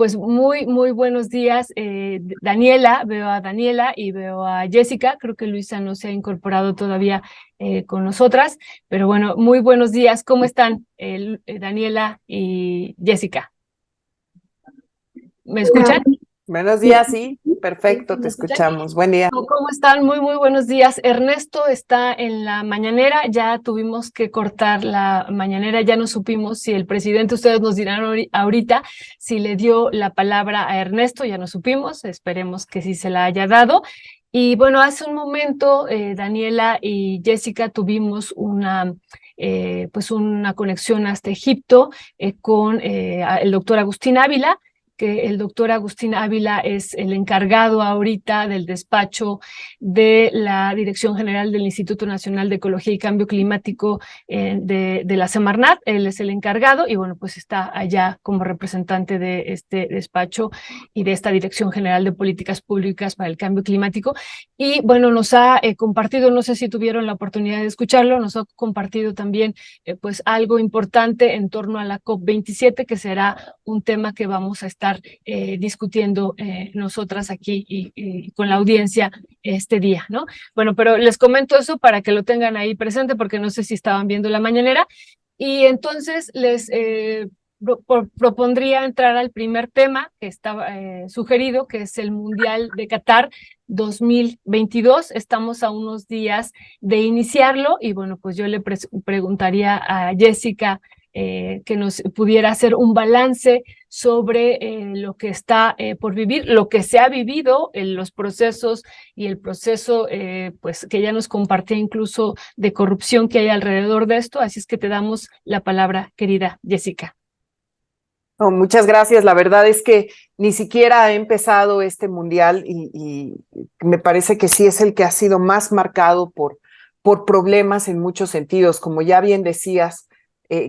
pues muy buenos días, Daniela, veo a Daniela y veo a Jessica, creo que Luisa no se ha incorporado todavía con nosotras, pero bueno, muy buenos días, ¿cómo están Daniela y Jessica? ¿Me escuchan? Buenos Sí. días, sí, perfecto, te ¿Me escuchan? escuchamos. Buen día. ¿Cómo están? Muy buenos días. Ernesto está en la mañanera, ya tuvimos que cortar la mañanera, ya no supimos si el presidente, ustedes nos dirán ahorita, si le dio la palabra a Ernesto, ya no supimos, esperemos que sí se la haya dado. Y bueno, hace un momento Daniela y Jessica tuvimos pues una conexión hasta Egipto con el doctor Agustín Ávila, que el doctor Agustín Ávila es el encargado ahorita del despacho de la Dirección General del Instituto Nacional de Ecología y Cambio Climático de la Semarnat. Él es el encargado y bueno, pues está allá como representante de este despacho y de esta Dirección General de Políticas Públicas para el Cambio Climático. Y bueno, nos ha compartido, no sé si tuvieron la oportunidad de escucharlo, nos ha compartido también pues algo importante en torno a la COP27, que será un tema que vamos a estar discutiendo nosotras aquí y con la audiencia este día, ¿no? Bueno, pero les comento eso para que lo tengan ahí presente, porque no sé si estaban viendo la mañanera. Y entonces les propondría entrar al primer tema que estaba sugerido, que es el Mundial de Qatar 2022. Estamos a unos días de iniciarlo y bueno, pues yo le preguntaría a Jessica que nos pudiera hacer un balance sobre lo que está por vivir, lo que se ha vivido en los procesos y el proceso pues que ya nos compartía incluso de corrupción que hay alrededor de esto. Así es que te damos la palabra, querida Jessica. No, muchas gracias. La verdad es que ni siquiera ha empezado este mundial y me parece que sí es el que ha sido más marcado por problemas en muchos sentidos. Como ya bien decías,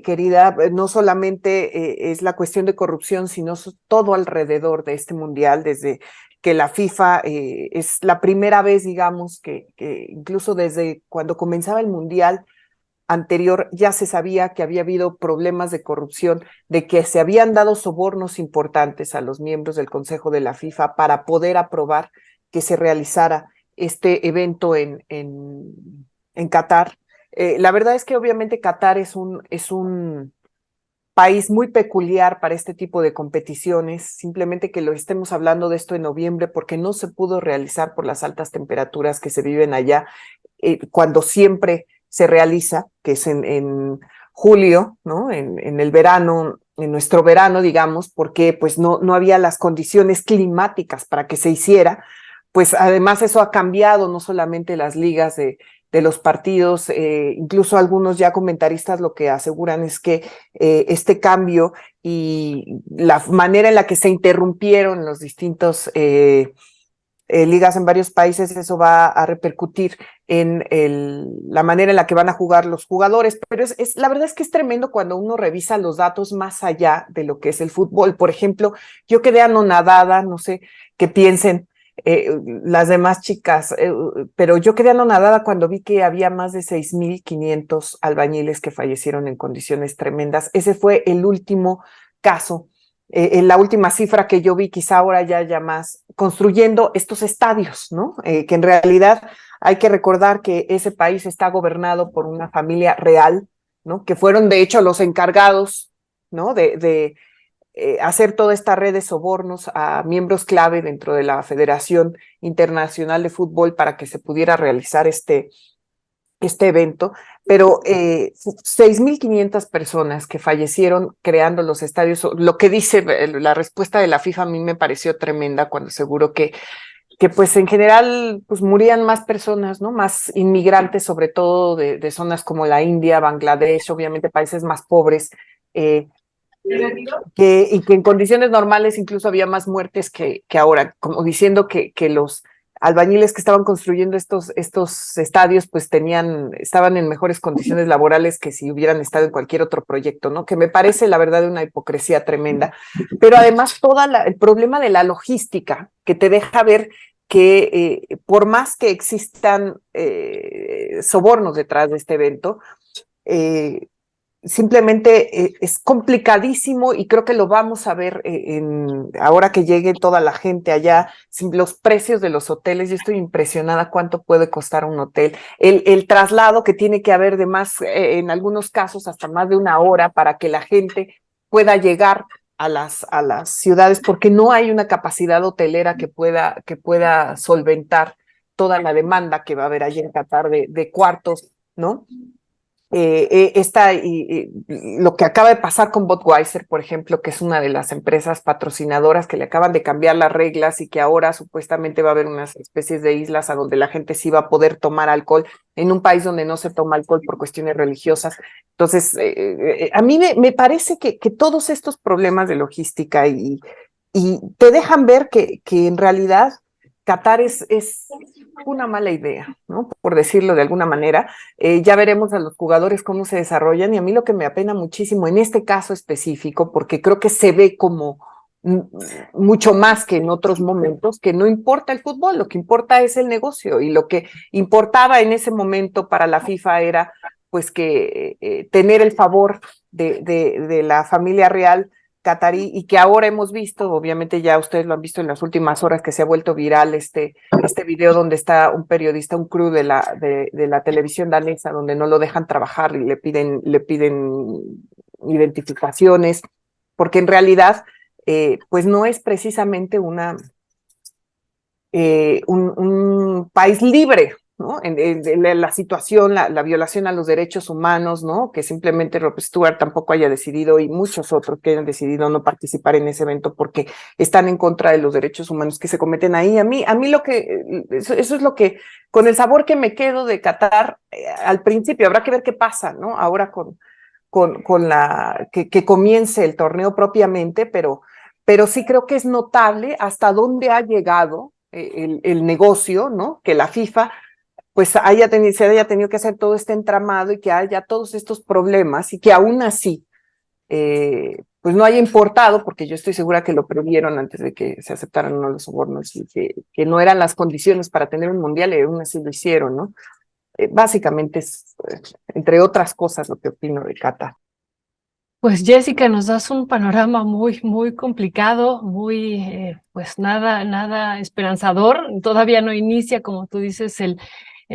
querida, no solamente es la cuestión de corrupción, sino todo alrededor de este mundial, desde que la FIFA es la primera vez, digamos, que incluso desde cuando comenzaba el mundial anterior ya se sabía que había habido problemas de corrupción, de que se habían dado sobornos importantes a los miembros del Consejo de la FIFA para poder aprobar que se realizara este evento en Qatar. La verdad es que obviamente Qatar es un país muy peculiar para este tipo de competiciones, simplemente que lo estemos hablando de esto en noviembre porque no se pudo realizar por las altas temperaturas que se viven allá, cuando siempre se realiza, que es en julio, ¿no? En el verano, en nuestro verano, digamos, porque pues no había las condiciones climáticas para que se hiciera. Pues además eso ha cambiado no solamente las ligas de los partidos, incluso algunos ya comentaristas lo que aseguran es que este cambio y la manera en la que se interrumpieron los distintos ligas en varios países, eso va a repercutir en la manera en la que van a jugar los jugadores, pero la verdad es que es tremendo cuando uno revisa los datos más allá de lo que es el fútbol. Por ejemplo, yo quedé anonadada, no sé qué piensen las demás chicas, pero yo quedé anonadada cuando vi que había más de 6,500 albañiles que fallecieron en condiciones tremendas. Ese fue el último caso, en la última cifra que yo vi, quizá ahora ya haya más, construyendo estos estadios, ¿no? Que en realidad hay que recordar que ese país está gobernado por una familia real, ¿no? Que fueron de hecho los encargados, ¿no? De hacer toda esta red de sobornos a miembros clave dentro de la Federación Internacional de Fútbol para que se pudiera realizar este evento, pero 6,500 personas que fallecieron creando los estadios. Lo que dice la respuesta de la FIFA a mí me pareció tremenda cuando aseguró que pues en general pues morían más personas, ¿no? Más inmigrantes, sobre todo de zonas como la India, Bangladesh, obviamente países más pobres, eh, y que en condiciones normales incluso había más muertes que ahora, como diciendo que los albañiles que estaban construyendo estos estadios pues estaban en mejores condiciones laborales que si hubieran estado en cualquier otro proyecto, ¿no? Que me parece la verdad una hipocresía tremenda, pero además el problema de la logística que te deja ver que por más que existan sobornos detrás de este evento, simplemente es complicadísimo y creo que lo vamos a ver ahora que llegue toda la gente allá, los precios de los hoteles. Yo estoy impresionada cuánto puede costar un hotel, el traslado que tiene que haber de más, en algunos casos hasta más de una hora para que la gente pueda llegar a las ciudades, porque no hay una capacidad hotelera que pueda solventar toda la demanda que va a haber allí en Qatar de cuartos, ¿no? Lo que acaba de pasar con Budweiser, por ejemplo, que es una de las empresas patrocinadoras que le acaban de cambiar las reglas y que ahora supuestamente va a haber unas especies de islas a donde la gente sí va a poder tomar alcohol en un país donde no se toma alcohol por cuestiones religiosas. Entonces, a mí me parece que todos estos problemas de logística y te dejan ver que en realidad Qatar es una mala idea, ¿no? Por decirlo de alguna manera. Ya veremos a los jugadores cómo se desarrollan, y a mí lo que me apena muchísimo en este caso específico, porque creo que se ve como mucho más que en otros momentos, que no importa el fútbol, lo que importa es el negocio, y lo que importaba en ese momento para la FIFA era pues que tener el favor de la familia real catarí, y que ahora hemos visto, obviamente ya ustedes lo han visto en las últimas horas, que se ha vuelto viral este video donde está un periodista, un crew de la televisión danesa, donde no lo dejan trabajar y le piden identificaciones, porque en realidad pues no es precisamente un país libre, ¿no? En la situación, la violación a los derechos humanos, ¿no? Que simplemente Rob Stewart tampoco haya decidido, y muchos otros que hayan decidido no participar en ese evento porque están en contra de los derechos humanos que se cometen ahí. A mí eso es lo que, con el sabor que me quedo de Qatar, al principio. Habrá que ver qué pasa, ¿no? Ahora que comience el torneo propiamente, pero sí creo que es notable hasta dónde ha llegado el negocio, ¿no? Que la FIFA pues se haya tenido que hacer todo este entramado y que haya todos estos problemas, y que aún así pues no haya importado, porque yo estoy segura que lo previeron antes de que se aceptaran uno los sobornos, y que no eran las condiciones para tener un mundial, y aún así lo hicieron, ¿no? Básicamente es, entre otras cosas, lo que opino de Qatar. Pues Jessica, nos das un panorama muy, muy complicado, muy, pues nada esperanzador. Todavía no inicia, como tú dices, el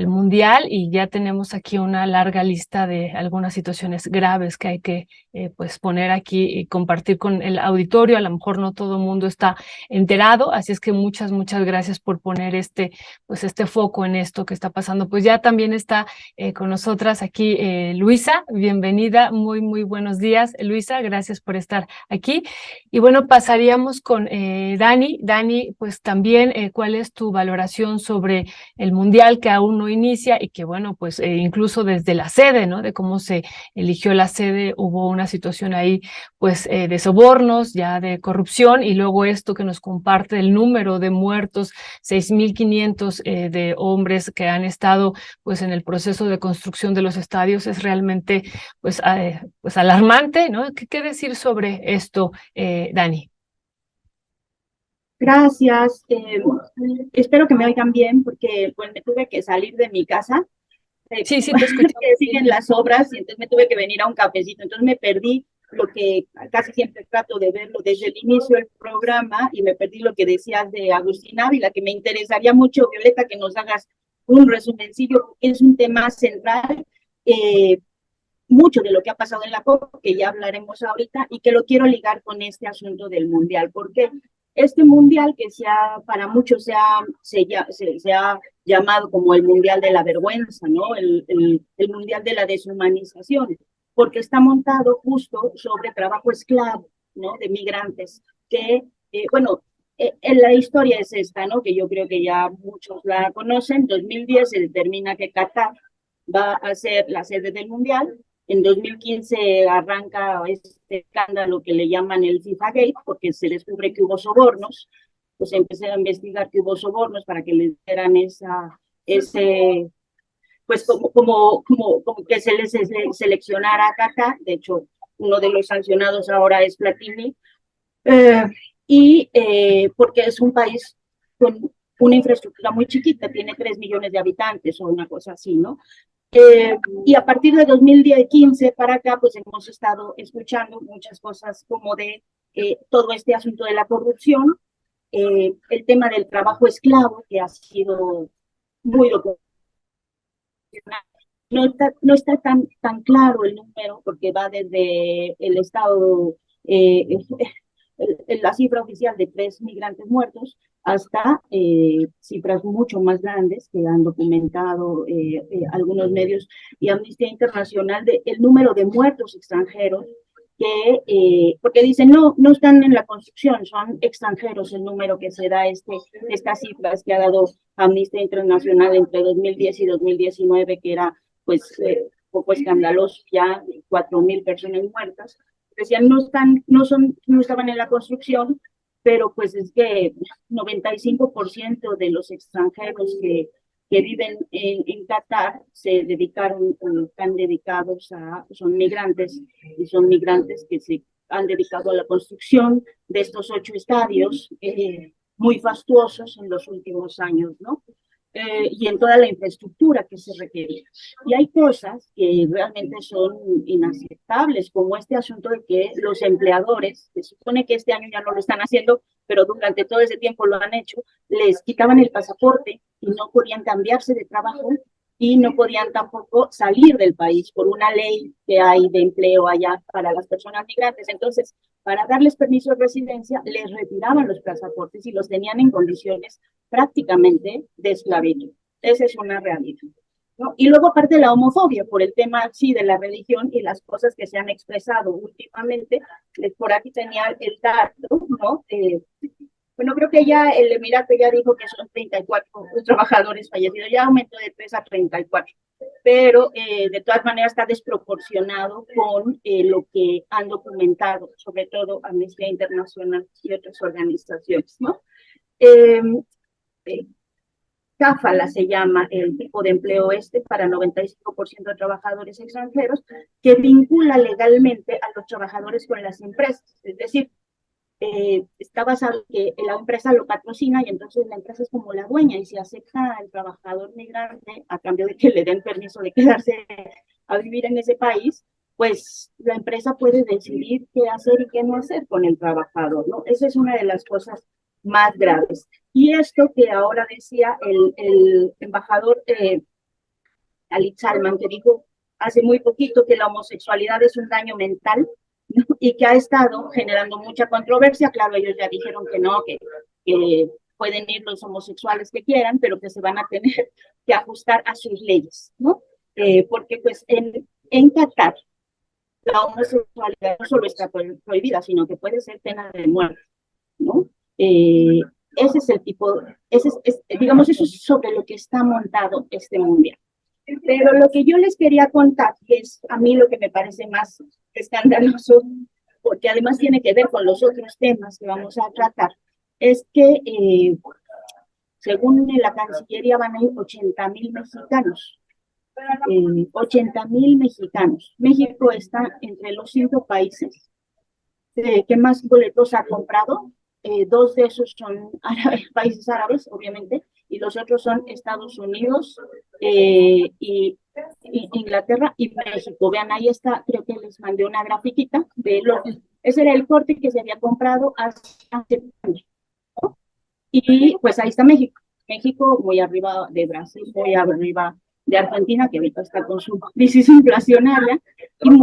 mundial, y ya tenemos aquí una larga lista de algunas situaciones graves que hay que pues poner aquí y compartir con el auditorio. A lo mejor no todo el mundo está enterado, así es que muchas gracias por poner pues este foco en esto que está pasando. Pues ya también está con nosotras aquí Luisa, bienvenida, muy buenos días, Luisa, gracias por estar aquí. Y bueno, pasaríamos con Dani. Dani, pues también, ¿cuál es tu valoración sobre el mundial que aún no inicia y que bueno, pues incluso desde la sede, ¿no? De cómo se eligió la sede, hubo una situación ahí pues de sobornos, ya de corrupción, y luego esto que nos comparte el número de muertos, 6.500 de hombres que han estado pues en el proceso de construcción de los estadios, es realmente pues alarmante, ¿no? ¿Qué decir sobre esto, Dani? Gracias. Espero que me oigan bien porque pues me tuve que salir de mi casa. Sí, te escucho. Que siguen las obras y entonces me tuve que venir a un cafecito. Entonces me perdí lo que casi siempre trato de verlo desde el inicio del programa, y me perdí lo que decías de Agustín Ávila, que me interesaría mucho, Violeta, que nos hagas un resumencillo, porque es un tema central. Mucho de lo que ha pasado en la COP, que ya hablaremos ahorita, y que lo quiero ligar con este asunto del mundial, porque este mundial que para muchos se ha llamado como el mundial de la vergüenza, ¿no? El mundial de la deshumanización, porque está montado justo sobre trabajo esclavo, ¿no? De migrantes, que, bueno, en la historia es esta, ¿no? Que yo creo que ya muchos la conocen. En 2010 se determina que Qatar va a ser la sede del mundial. En 2015 arranca este escándalo que le llaman el FIFA Gate, porque se descubre que hubo sobornos. Pues empecé a investigar que hubo sobornos para que les dieran pues como que se les seleccionara a Qatar. De hecho, uno de los sancionados ahora es Platini. Porque es un país con una infraestructura muy chiquita, tiene 3 millones de habitantes o una cosa así, ¿no? Y a partir de 2015 para acá, pues hemos estado escuchando muchas cosas como de todo este asunto de la corrupción, el tema del trabajo esclavo, que ha sido muy documentado. No está tan claro el número, porque va desde el Estado, la cifra oficial de 3 migrantes muertos, hasta cifras mucho más grandes que han documentado algunos medios y Amnistía Internacional de el número de muertos extranjeros porque dicen, no están en la construcción, son extranjeros el número que se da, estas cifras que ha dado Amnistía Internacional entre 2010 y 2019, que era pues poco escandaloso, ya 4.000 personas muertas. Decían, no estaban en la construcción, pero pues es que 95% de los extranjeros que viven en Qatar se dedicaron, están dedicados son migrantes, y son migrantes que se han dedicado a la construcción de estos 8 estadios muy fastuosos en los últimos años, ¿no? Y en toda la infraestructura que se requiere. Y hay cosas que realmente son inaceptables, como este asunto de que los empleadores, se supone que este año ya no lo están haciendo, pero durante todo ese tiempo lo han hecho, les quitaban el pasaporte y no podían cambiarse de trabajo y no podían tampoco salir del país por una ley que hay de empleo allá para las personas migrantes. Entonces, para darles permiso de residencia, les retiraban los pasaportes y los tenían en condiciones prácticamente de esclavitud. Esa es una realidad, ¿no? Y luego aparte de la homofobia, por el tema sí de la religión y las cosas que se han expresado últimamente, por aquí tenía el dato, ¿no? Bueno, creo que ya el Emirato ya dijo que son 34 trabajadores fallecidos, ya aumentó de 3 a 34, pero de todas maneras está desproporcionado con lo que han documentado, sobre todo Amnistía Internacional y otras organizaciones, ¿no? CAFALA se llama el tipo de empleo para 95% de trabajadores extranjeros, que vincula legalmente a los trabajadores con las empresas, es decir, está basado en que la empresa lo patrocina y entonces la empresa es como la dueña y si acepta al trabajador migrante a cambio de que le den permiso de quedarse a vivir en ese país, pues la empresa puede decidir qué hacer y qué no hacer con el trabajador, ¿no? Esa es una de las cosas más graves. Y esto que ahora decía el embajador Khalid Salman, que dijo hace muy poquito que la homosexualidad es un daño mental, ¿no? Y que ha estado generando mucha controversia. Claro, ellos ya dijeron que no, que pueden ir los homosexuales que quieran, pero que se van a tener que ajustar a sus leyes, ¿no? Porque pues en Qatar la homosexualidad no solo está prohibida, sino que puede ser pena de muerte, ¿no? Ese es el tipo, digamos, eso es sobre lo que está montado este mundial. Pero lo que yo les quería contar, que es a mí lo que me parece más escandaloso, porque además tiene que ver con los otros temas que vamos a tratar, es que según la Cancillería van a ir 80,000 mexicanos. 80,000 mexicanos. México está entre los 5 países que más boletos ha comprado. 2 de esos son países árabes, obviamente, y los otros son Estados Unidos y Inglaterra y México. Vean, ahí está, creo que les mandé una grafiquita ese era el corte que se había comprado hace años, ¿no? Y pues ahí está México. México muy arriba de Brasil, muy arriba de Argentina, que ahorita está con su crisis inflacionaria,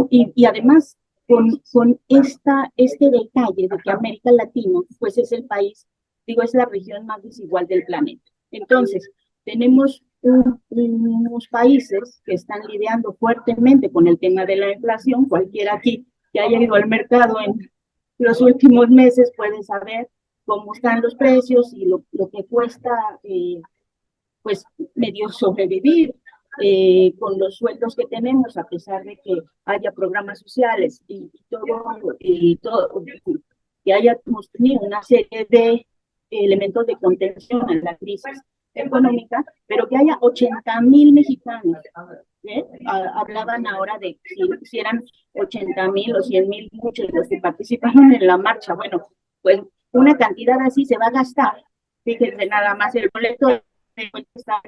y además con este detalle de que América Latina, pues es el país, es la región más desigual del planeta. Entonces, tenemos unos países que están lidiando fuertemente con el tema de la inflación. Cualquiera aquí que haya ido al mercado en los últimos meses puede saber cómo están los precios y lo que cuesta, pues, medio sobrevivir con los sueldos que tenemos, a pesar de que haya programas sociales y todo, que hayamos tenido una serie de elementos de contención en la crisis económica, pero que haya 80,000 mexicanos. Hablaban ahora de si eran 80,000 o 100,000, muchos de los que participaron en la marcha. Bueno, pues una cantidad así se va a gastar. Fíjense nada más, el boleto de está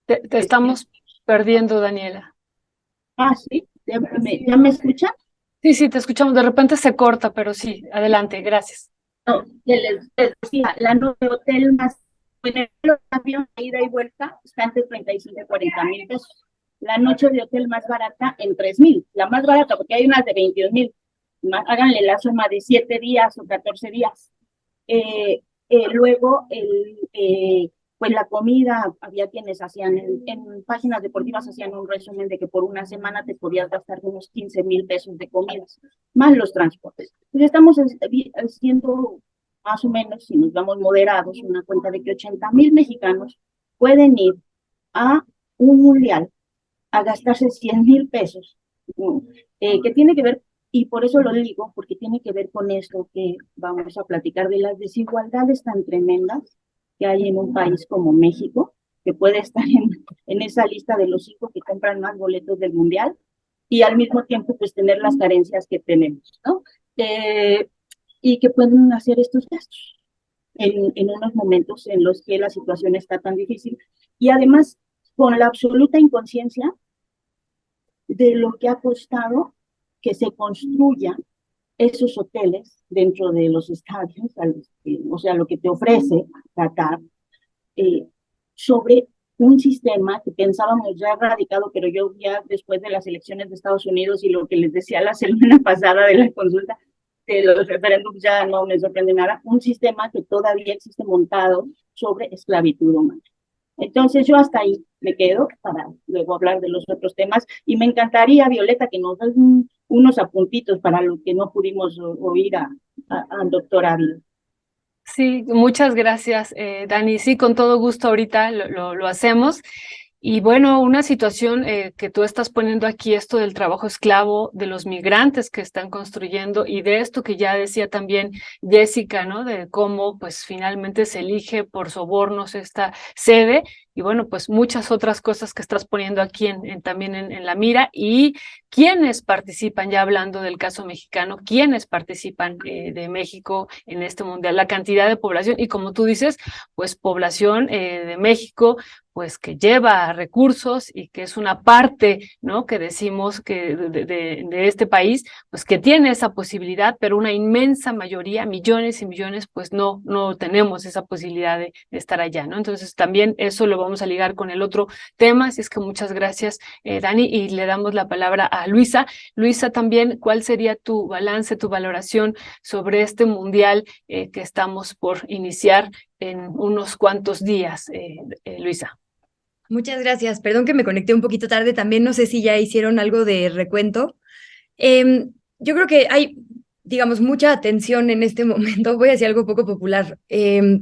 Te estamos perdiendo, Daniela. Sí, ¿ya me escuchan? Sí, te escuchamos. De repente se corta, pero sí, adelante, gracias. No, les decía, la noche de hotel más, en el avión de ida y vuelta está entre 35 y 40,000 pesos. La noche de hotel más barata en 3,000, la más barata, porque hay unas de 22,000. Háganle la suma de 7 días o 14 días. Luego, pues la comida, había quienes hacían, en páginas deportivas hacían un resumen de que por una semana te podías gastar unos 15,000 pesos de comidas, más los transportes. Entonces estamos haciendo más o menos, si nos vamos moderados, una cuenta de que 80,000 mexicanos pueden ir a un mundial a gastarse 100,000 pesos, que tiene que ver, y por eso lo digo, porque tiene que ver con esto que vamos a platicar de las desigualdades tan tremendas que hay en un país como México, que puede estar en esa lista de los 5 que compran más boletos del mundial, y al mismo tiempo pues tener las carencias que tenemos, ¿no? Y que pueden hacer estos gastos en unos momentos en los que la situación está tan difícil, y además con la absoluta inconsciencia de lo que ha costado que se construyan esos hoteles dentro de los estadios, o sea, lo que te ofrece Qatar, sobre un sistema que pensábamos ya erradicado, pero yo ya después de las elecciones de Estados Unidos y lo que les decía la semana pasada de la consulta de los referéndums, ya no me sorprende nada, un sistema que todavía existe montado sobre esclavitud humana. Entonces yo hasta ahí me quedo para luego hablar de los otros temas, y me encantaría, Violeta, que nos den unos apuntitos para lo que no pudimos oír al doctor Ávila. Sí, muchas gracias, Dani. Sí, con todo gusto ahorita lo hacemos. Y bueno, una situación que tú estás poniendo aquí, esto del trabajo esclavo, de los migrantes que están construyendo, y de esto que ya decía también Jessica, ¿no? De cómo pues finalmente se elige por sobornos esta sede, y bueno, pues muchas otras cosas que estás poniendo aquí también en la mira, y quiénes participan, ya hablando del caso mexicano, quiénes participan de México en este mundial, la cantidad de población, y como tú dices, pues población de México, pues que lleva recursos y que es una parte, ¿no? Que decimos que de este país, pues que tiene esa posibilidad, pero una inmensa mayoría, millones y millones, pues no tenemos esa posibilidad de estar allá, ¿no? Entonces también eso lo vamos a ligar con el otro tema, así es que muchas gracias, Dani, y le damos la palabra a Luisa. Luisa, también, ¿cuál sería tu balance, tu valoración sobre este mundial que estamos por iniciar en unos cuantos días, Luisa? Muchas gracias. Perdón que me conecté un poquito tarde. También no sé si ya hicieron algo de recuento. Yo creo que hay, digamos, mucha atención en este momento. Voy a decir algo poco popular,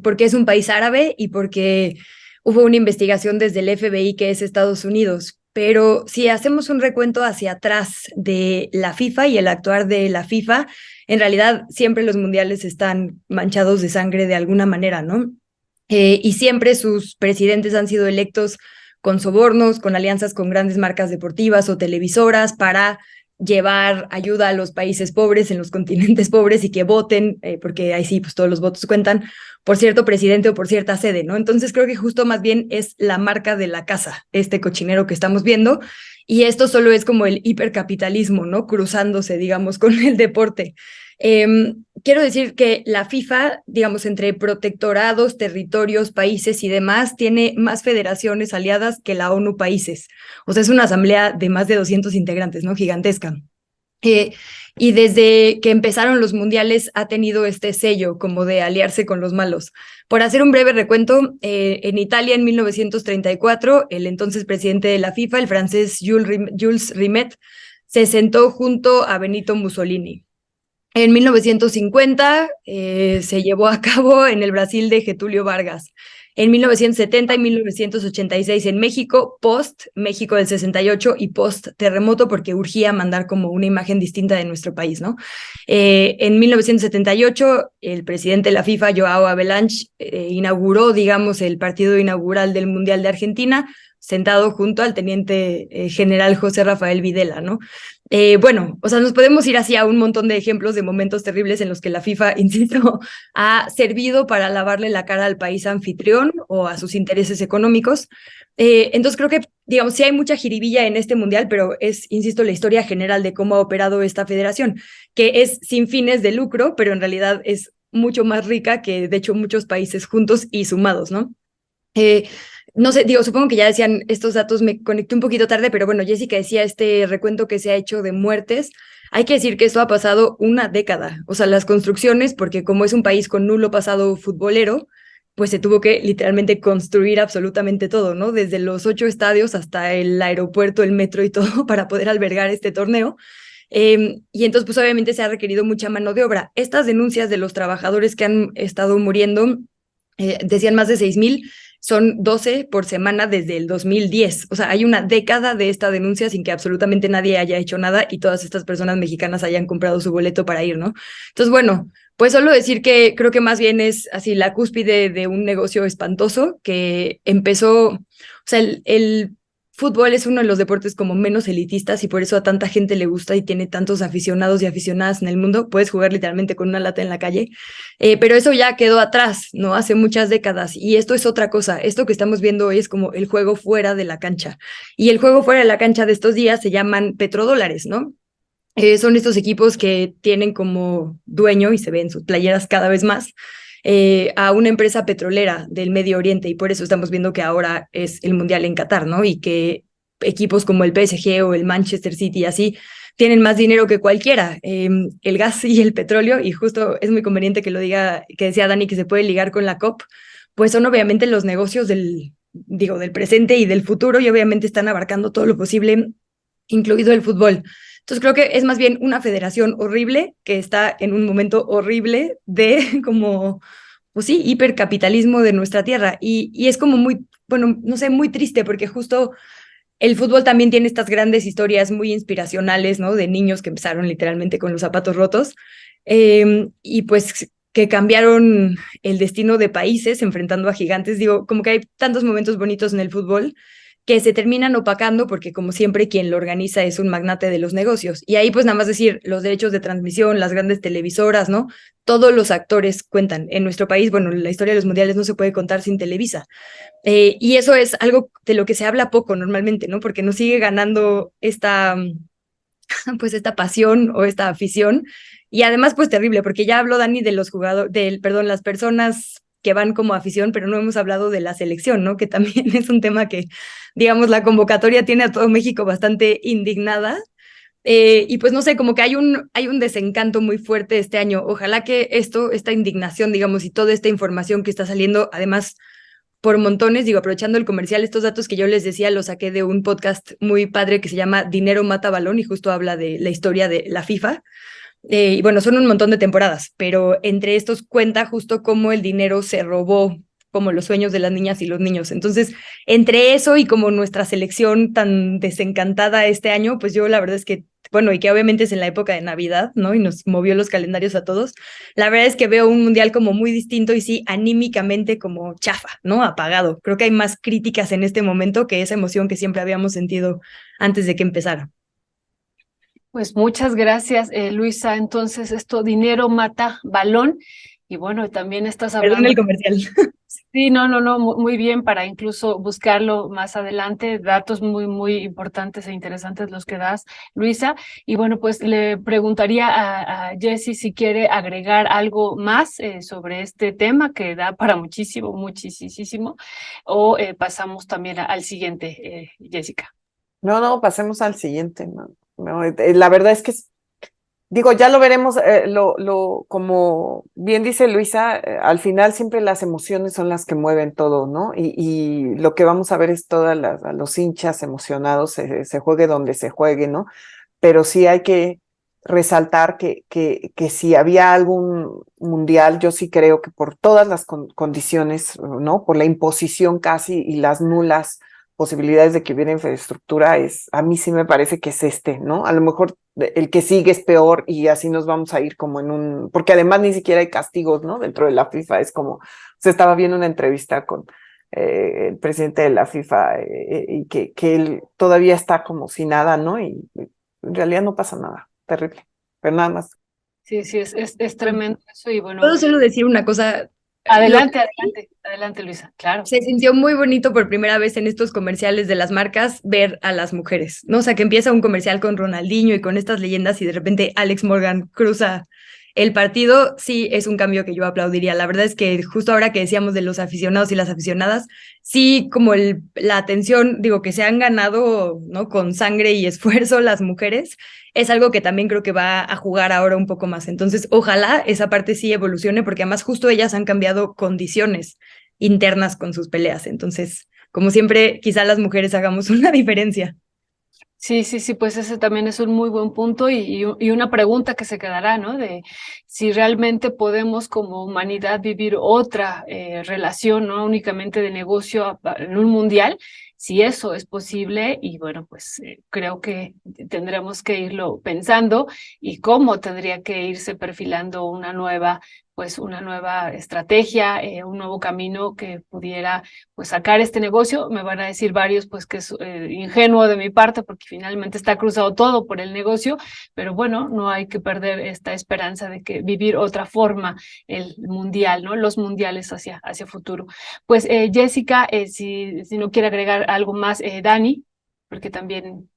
porque es un país árabe y porque hubo una investigación desde el FBI, que es Estados Unidos. Pero si hacemos un recuento hacia atrás de la FIFA y el actuar de la FIFA, en realidad siempre los mundiales están manchados de sangre de alguna manera, ¿no? Y siempre sus presidentes han sido electos con sobornos, con alianzas con grandes marcas deportivas o televisoras para llevar ayuda a los países pobres en los continentes pobres y que voten, porque ahí sí, pues todos los votos cuentan, por cierto presidente o por cierta sede, ¿no? Entonces creo que justo más bien es la marca de la casa, este cochinero que estamos viendo, y esto solo es como el hipercapitalismo, ¿no? Cruzándose, digamos, con el deporte. Quiero decir que la FIFA, digamos, entre protectorados, territorios, países y demás, tiene más federaciones aliadas que la ONU países. O sea, es una asamblea de más de 200 integrantes, ¿no? Gigantesca. Y desde que empezaron los mundiales ha tenido este sello como de aliarse con los malos. Por hacer un breve recuento, en Italia en 1934, el entonces presidente de la FIFA, el francés Jules Rimet, se sentó junto a Benito Mussolini. En 1950 se llevó a cabo en el Brasil de Getúlio Vargas. En 1970 y 1986 en México, México del 68 y post-terremoto, porque urgía mandar como una imagen distinta de nuestro país, ¿no? En 1978, el presidente de la FIFA, Joao Havelange, inauguró, digamos, el partido inaugural del Mundial de Argentina, sentado junto al teniente general José Rafael Videla, ¿no? Bueno, o sea, nos podemos ir así a un montón de ejemplos de momentos terribles en los que la FIFA, insisto, ha servido para lavarle la cara al país anfitrión o a sus intereses económicos. Entonces creo que, digamos, sí hay mucha jiribilla en este mundial, pero es, insisto, la historia general de cómo ha operado esta federación, que es sin fines de lucro, pero en realidad es mucho más rica que, de hecho, muchos países juntos y sumados, ¿no? No sé, digo, supongo que ya decían estos datos, me conecté un poquito tarde, pero bueno, Jessica decía este recuento que se ha hecho de muertes. Hay que decir que esto ha pasado una década, o sea, las construcciones, porque como es un país con nulo pasado futbolero, pues se tuvo que literalmente construir absolutamente todo, ¿no? Desde los 8 estadios hasta el aeropuerto, el metro y todo para poder albergar este torneo. Y entonces, pues obviamente se ha requerido mucha mano de obra. Estas denuncias de los trabajadores que han estado muriendo, decían más de 6,000, son 12 por semana desde el 2010. O sea, hay una década de esta denuncia sin que absolutamente nadie haya hecho nada y todas estas personas mexicanas hayan comprado su boleto para ir, ¿no? Entonces, bueno, pues solo decir que creo que más bien es así la cúspide de un negocio espantoso que empezó, o sea, el fútbol es uno de los deportes como menos elitistas y por eso a tanta gente le gusta y tiene tantos aficionados y aficionadas en el mundo. Puedes jugar literalmente con una lata en la calle, pero eso ya quedó atrás, ¿no? Hace muchas décadas y esto es otra cosa. Esto que estamos viendo hoy es como el juego fuera de la cancha y el juego fuera de la cancha de estos días se llaman petrodólares, ¿no? Son estos equipos que tienen como dueño, y se ven sus playeras cada vez más, a una empresa petrolera del Medio Oriente, y por eso estamos viendo que ahora es el Mundial en Qatar, ¿no? Y que equipos como el PSG o el Manchester City así tienen más dinero que cualquiera, el gas y el petróleo, y justo es muy conveniente que lo diga, que decía Dani, que se puede ligar con la COP, pues son obviamente los negocios del presente y del futuro, y obviamente están abarcando todo lo posible, incluido el fútbol. Entonces creo que es más bien una federación horrible que está en un momento horrible de como, pues sí, hipercapitalismo de nuestra tierra. Y es como muy, bueno, no sé, muy triste porque justo el fútbol también tiene estas grandes historias muy inspiracionales, ¿no? De niños que empezaron literalmente con los zapatos rotos y pues que cambiaron el destino de países enfrentando a gigantes. Digo, como que hay tantos momentos bonitos en el fútbol que se terminan opacando porque como siempre quien lo organiza es un magnate de los negocios. Y ahí pues nada más decir, los derechos de transmisión, las grandes televisoras, ¿no? Todos los actores cuentan. En nuestro país, bueno, la historia de los mundiales no se puede contar sin Televisa. Y eso es algo de lo que se habla poco normalmente, ¿no? Porque nos sigue ganando pues esta pasión o esta afición. Y además pues terrible, porque ya habló Dani de los jugadores, perdón, las personas que van como afición, pero no hemos hablado de la selección, ¿no? Que también es un tema que, digamos, la convocatoria tiene a todo México bastante indignada. Y pues no sé, como que hay un desencanto muy fuerte este año. Ojalá que esta indignación, digamos, y toda esta información que está saliendo, además por montones, digo, aprovechando el comercial, estos datos que yo les decía los saqué de un podcast muy padre que se llama Dinero Mata Balón y justo habla de la historia de la FIFA. Y bueno, son un montón de temporadas, pero entre estos cuenta justo cómo el dinero se robó como los sueños de las niñas y los niños. Entonces, entre eso y como nuestra selección tan desencantada este año, pues yo la verdad es que, bueno, y que obviamente es en la época de Navidad, ¿no? Y nos movió los calendarios a todos. La verdad es que veo un mundial como muy distinto y sí, anímicamente como chafa, ¿no? Apagado. Creo que hay más críticas en este momento que esa emoción que siempre habíamos sentido antes de que empezara. Pues muchas gracias, Luisa. Entonces, esto, dinero mata balón. Y bueno, también estás Perdón hablando. el comercial. Sí, no, muy bien para incluso buscarlo más adelante. Datos muy importantes e interesantes los que das, Luisa. Y bueno, pues le preguntaría a Jessie si quiere agregar algo más sobre este tema que da para muchísimo, o pasamos también al siguiente, Jessica. No, pasemos al siguiente. No, la verdad es que, digo, ya lo veremos, como bien dice Luisa, al final siempre las emociones son las que mueven todo, ¿no? Y lo que vamos a ver es a los hinchas emocionados, se juegue donde se juegue, ¿no? Pero sí hay que resaltar que si había algún mundial, yo sí creo que por todas las condiciones, ¿no? Por la imposición casi y las nulas posibilidades de que hubiera infraestructura, a mí sí me parece que es ¿no? A lo mejor el que sigue es peor y así nos vamos a ir como porque además ni siquiera hay castigos, ¿no? Dentro de la FIFA es como, se estaba viendo una entrevista con el presidente de la FIFA, y que él todavía está como si nada, ¿no? Y en realidad no pasa nada, terrible, pero nada más. Sí, sí, es tremendo eso y bueno, Puedo solo decir una cosa. adelante, adelante, adelante, Luisa, claro. Se sintió muy bonito por primera vez en estos comerciales de las marcas ver a las mujeres, ¿no? O sea, que empieza un comercial con Ronaldinho y con estas leyendas y de repente Alex Morgan cruza el partido, sí es un cambio que yo aplaudiría. La verdad es que justo ahora que decíamos de los aficionados y las aficionadas, sí como la atención, digo, que se han ganado, ¿no? Con sangre y esfuerzo las mujeres, es algo que también creo que va a jugar ahora un poco más. Entonces, ojalá esa parte sí evolucione porque además justo ellas han cambiado condiciones internas con sus peleas. Entonces, como siempre, quizá las mujeres hagamos una diferencia. Sí, sí, sí, pues ese también es un muy buen punto y una pregunta que se quedará, ¿no? De si realmente podemos como humanidad vivir otra relación, no únicamente de negocio en un mundial, si eso es posible y bueno, pues creo que tendremos que irlo pensando y cómo tendría que irse perfilando una nueva estrategia, un nuevo camino que pudiera pues sacar este negocio. Me van a decir varios pues que es ingenuo de mi parte porque finalmente está cruzado todo por el negocio, pero bueno, no hay que perder esta esperanza de que vivir otra forma el mundial, ¿no? Los mundiales hacia futuro. Pues Jessica, si no quiere agregar algo más, Dani, porque también,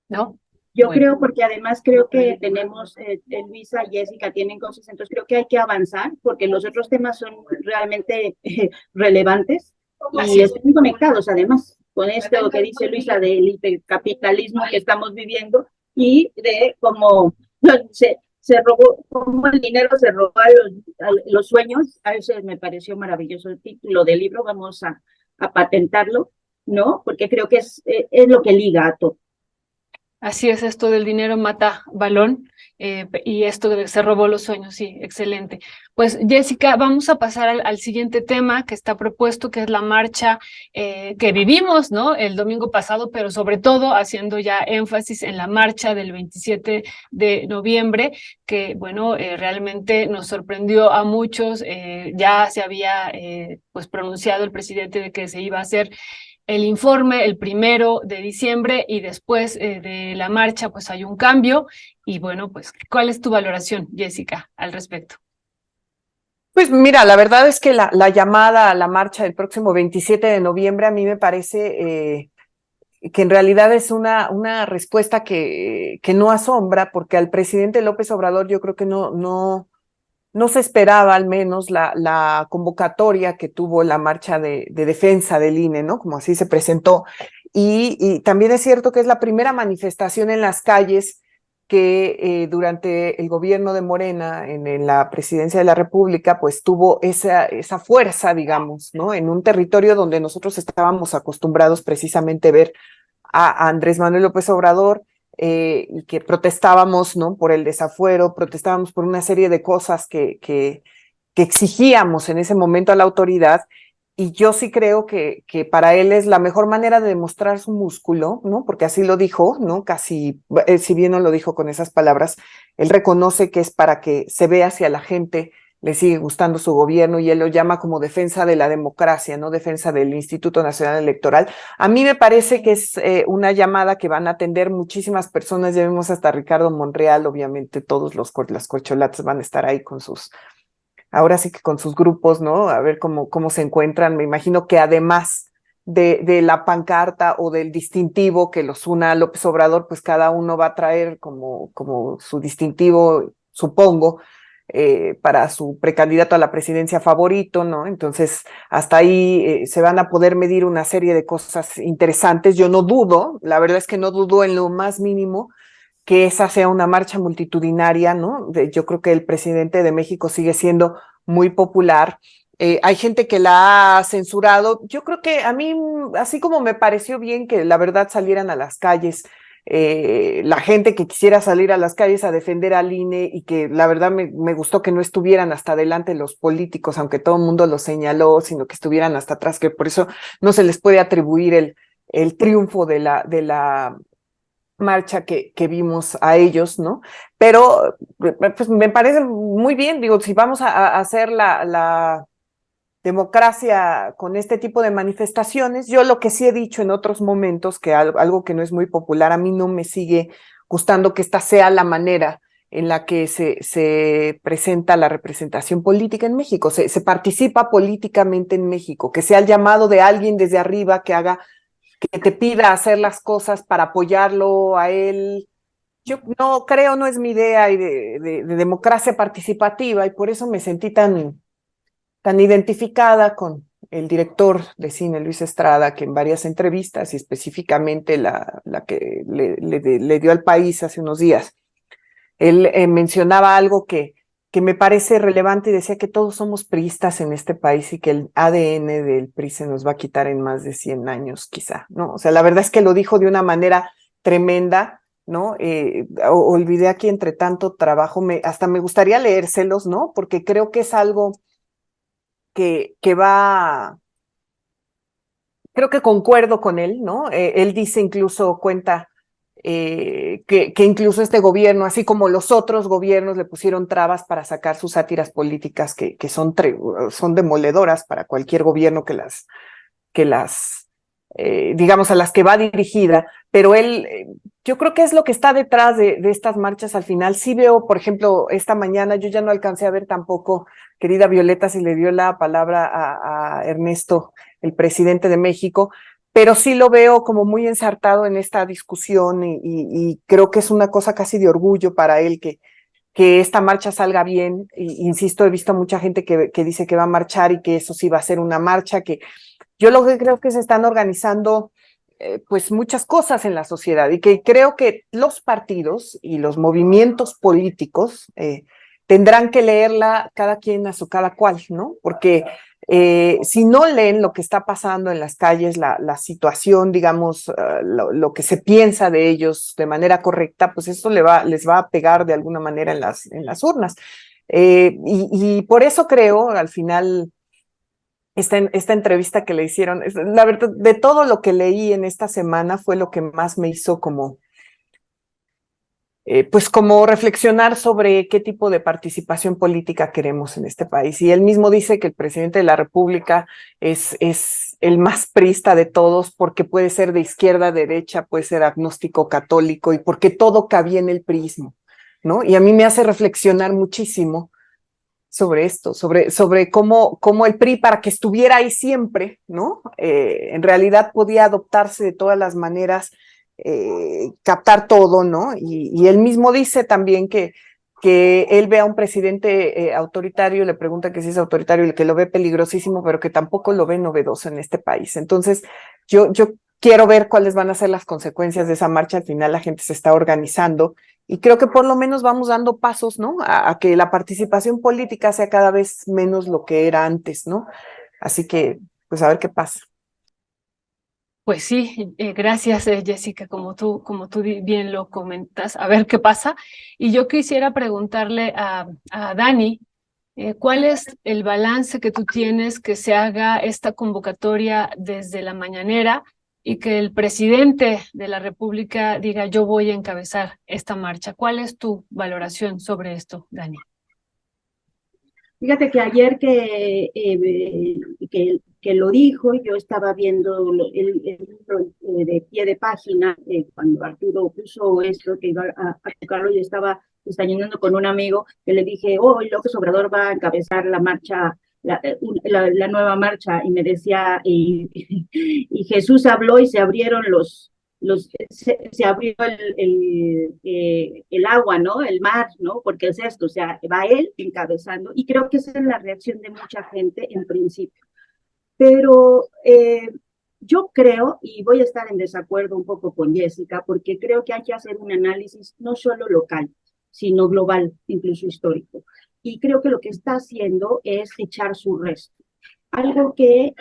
¿no? Yo Bueno. creo, porque además creo que tenemos, Luisa y Jessica tienen cosas, entonces creo que hay que avanzar, porque los otros temas son realmente relevantes y están conectados además con esto que dice Luisa del hipercapitalismo que estamos viviendo y de cómo se robó, cómo el dinero se robó a los sueños. A eso me pareció maravilloso el título del libro, vamos a patentarlo, ¿no? Porque creo que es lo que liga a todo. Así es, esto del dinero mata balón y esto de se robó los sueños, sí, excelente. Pues Jessica, vamos a pasar al siguiente tema que está propuesto, que es la marcha que vivimos, ¿no? El domingo pasado, pero sobre todo haciendo ya énfasis en la marcha del 27 de noviembre, que bueno, realmente nos sorprendió a muchos, ya se había pues pronunciado el presidente de que se iba a hacer el informe el 1 de diciembre y después de la marcha pues hay un cambio y bueno, pues ¿cuál es tu valoración, Jessica, al respecto? Pues mira, la verdad es que la llamada a la marcha del próximo 27 de noviembre a mí me parece que en realidad es una respuesta que no asombra, porque al presidente López Obrador yo creo que no se esperaba al menos la convocatoria que tuvo la marcha de defensa del INE, ¿no? Como así se presentó. Y también es cierto que es la primera manifestación en las calles que durante el gobierno de Morena, en la presidencia de la República, pues tuvo esa fuerza, digamos, ¿no? En un territorio donde nosotros estábamos acostumbrados precisamente a ver a Andrés Manuel López Obrador, y que protestábamos, ¿no? Por el desafuero, protestábamos por una serie de cosas que exigíamos en ese momento a la autoridad, y yo sí creo que para él es la mejor manera de demostrar su músculo, ¿no? Porque así lo dijo, ¿no? Casi, si bien no lo dijo con esas palabras, él reconoce que es para que se vea hacia la gente le sigue gustando su gobierno, y él lo llama como defensa de la democracia, no defensa del Instituto Nacional Electoral. A mí me parece que es una llamada que van a atender muchísimas personas. Ya vemos hasta Ricardo Monreal, obviamente todos las corcholatas van a estar ahí con ahora sí que con sus grupos, ¿no? A ver cómo se encuentran. Me imagino que además de la pancarta o del distintivo que los una a López Obrador, pues cada uno va a traer como su distintivo, supongo, para su precandidato a la presidencia favorito, ¿no? Entonces, hasta ahí se van a poder medir una serie de cosas interesantes. Yo no dudo, la verdad es que no dudo en lo más mínimo que esa sea una marcha multitudinaria, ¿no? Yo creo que el presidente de México sigue siendo muy popular. Hay gente que la ha censurado. Yo creo que a mí, así como me pareció bien que la verdad salieran a las calles, la gente que quisiera salir a las calles a defender al INE, y que la verdad me gustó que no estuvieran hasta adelante los políticos, aunque todo el mundo lo señaló, sino que estuvieran hasta atrás, que por eso no se les puede atribuir el triunfo de la marcha que vimos a ellos, ¿no? Pero pues me parece muy bien, digo, si vamos a hacer democracia con este tipo de manifestaciones. Yo lo que sí he dicho en otros momentos, que algo que no es muy popular, a mí no me sigue gustando que esta sea la manera en la que se presenta la representación política en México, se participa políticamente en México, que sea el llamado de alguien desde arriba que te pida hacer las cosas para apoyarlo a él. Yo no creo, no es mi idea de democracia participativa, y por eso me sentí tan identificada con el director de cine, Luis Estrada, que en varias entrevistas, y específicamente la que le dio al País hace unos días, él mencionaba algo que me parece relevante, y decía que todos somos priistas en este país y que el ADN del PRI se nos va a quitar en más de 100 años quizá, ¿no? O sea, la verdad es que lo dijo de una manera tremenda, ¿no? Olvidé aquí entre tanto trabajo, hasta me gustaría leérselos, ¿no? Porque creo que es algo que va, creo que concuerdo con él, ¿no? Él dice, incluso cuenta que incluso este gobierno, así como los otros gobiernos, le pusieron trabas para sacar sus sátiras políticas que son demoledoras para cualquier gobierno digamos, a las que va dirigida, pero él, yo creo que es lo que está detrás de estas marchas al final. Sí veo, por ejemplo, esta mañana, yo ya no alcancé a ver tampoco, querida Violeta, si le dio la palabra a Ernesto, el presidente de México, pero sí lo veo como muy ensartado en esta discusión, y creo que es una cosa casi de orgullo para él que esta marcha salga bien. Insisto, he visto a mucha gente que dice que va a marchar y que eso sí va a ser una marcha, que yo lo que creo que se están organizando pues muchas cosas en la sociedad, y que creo que los partidos y los movimientos políticos tendrán que leerla cada quien a su cada cual, ¿no? Porque si no leen lo que está pasando en las calles, la situación, digamos, lo que se piensa de ellos de manera correcta, pues eso les va a pegar de alguna manera en las urnas. Y por eso creo, al final, esta entrevista que le hicieron, la verdad, de todo lo que leí en esta semana fue lo que más me hizo pues como reflexionar sobre qué tipo de participación política queremos en este país. Y él mismo dice que el presidente de la República es el más priista de todos, porque puede ser de izquierda, derecha, puede ser agnóstico, católico, y porque todo cabía en el priismo, ¿no? Y a mí me hace reflexionar muchísimo sobre esto, sobre cómo el PRI, para que estuviera ahí siempre, ¿no? En realidad podía adoptarse de todas las maneras, captar todo, ¿no? Y él mismo dice también que él ve a un presidente autoritario, le pregunta que si es autoritario, y que lo ve peligrosísimo, pero que tampoco lo ve novedoso en este país. Entonces, yo quiero ver cuáles van a ser las consecuencias de esa marcha. Al final la gente se está organizando, y creo que por lo menos vamos dando pasos, ¿no? A que la participación política sea cada vez menos lo que era antes, ¿no? Así que, pues a ver qué pasa. Pues sí, gracias, Jessica, como tú bien lo comentas, a ver qué pasa. Y yo quisiera preguntarle a Dani, ¿cuál es el balance que tú tienes que se haga esta convocatoria desde la mañanera y que el presidente de la República diga yo voy a encabezar esta marcha? ¿Cuál es tu valoración sobre esto, Dani? Fíjate que ayer que lo dijo, yo estaba viendo el libro de pie de página, cuando Arturo puso esto, que iba a tocarlo, y estaba desayunando con un amigo, que le dije, oh, López Obrador va a encabezar la marcha, la nueva marcha, y me decía, y Jesús habló y se abrieron se abrió el agua, ¿no? El mar, ¿no? Porque es esto, o sea, va él encabezando, y creo que esa es la reacción de mucha gente en principio. Pero yo creo, y voy a estar en desacuerdo un poco con Jessica, porque creo que hay que hacer un análisis no solo local, sino global, incluso histórico. Y creo que lo que está haciendo es echar su resto. Algo que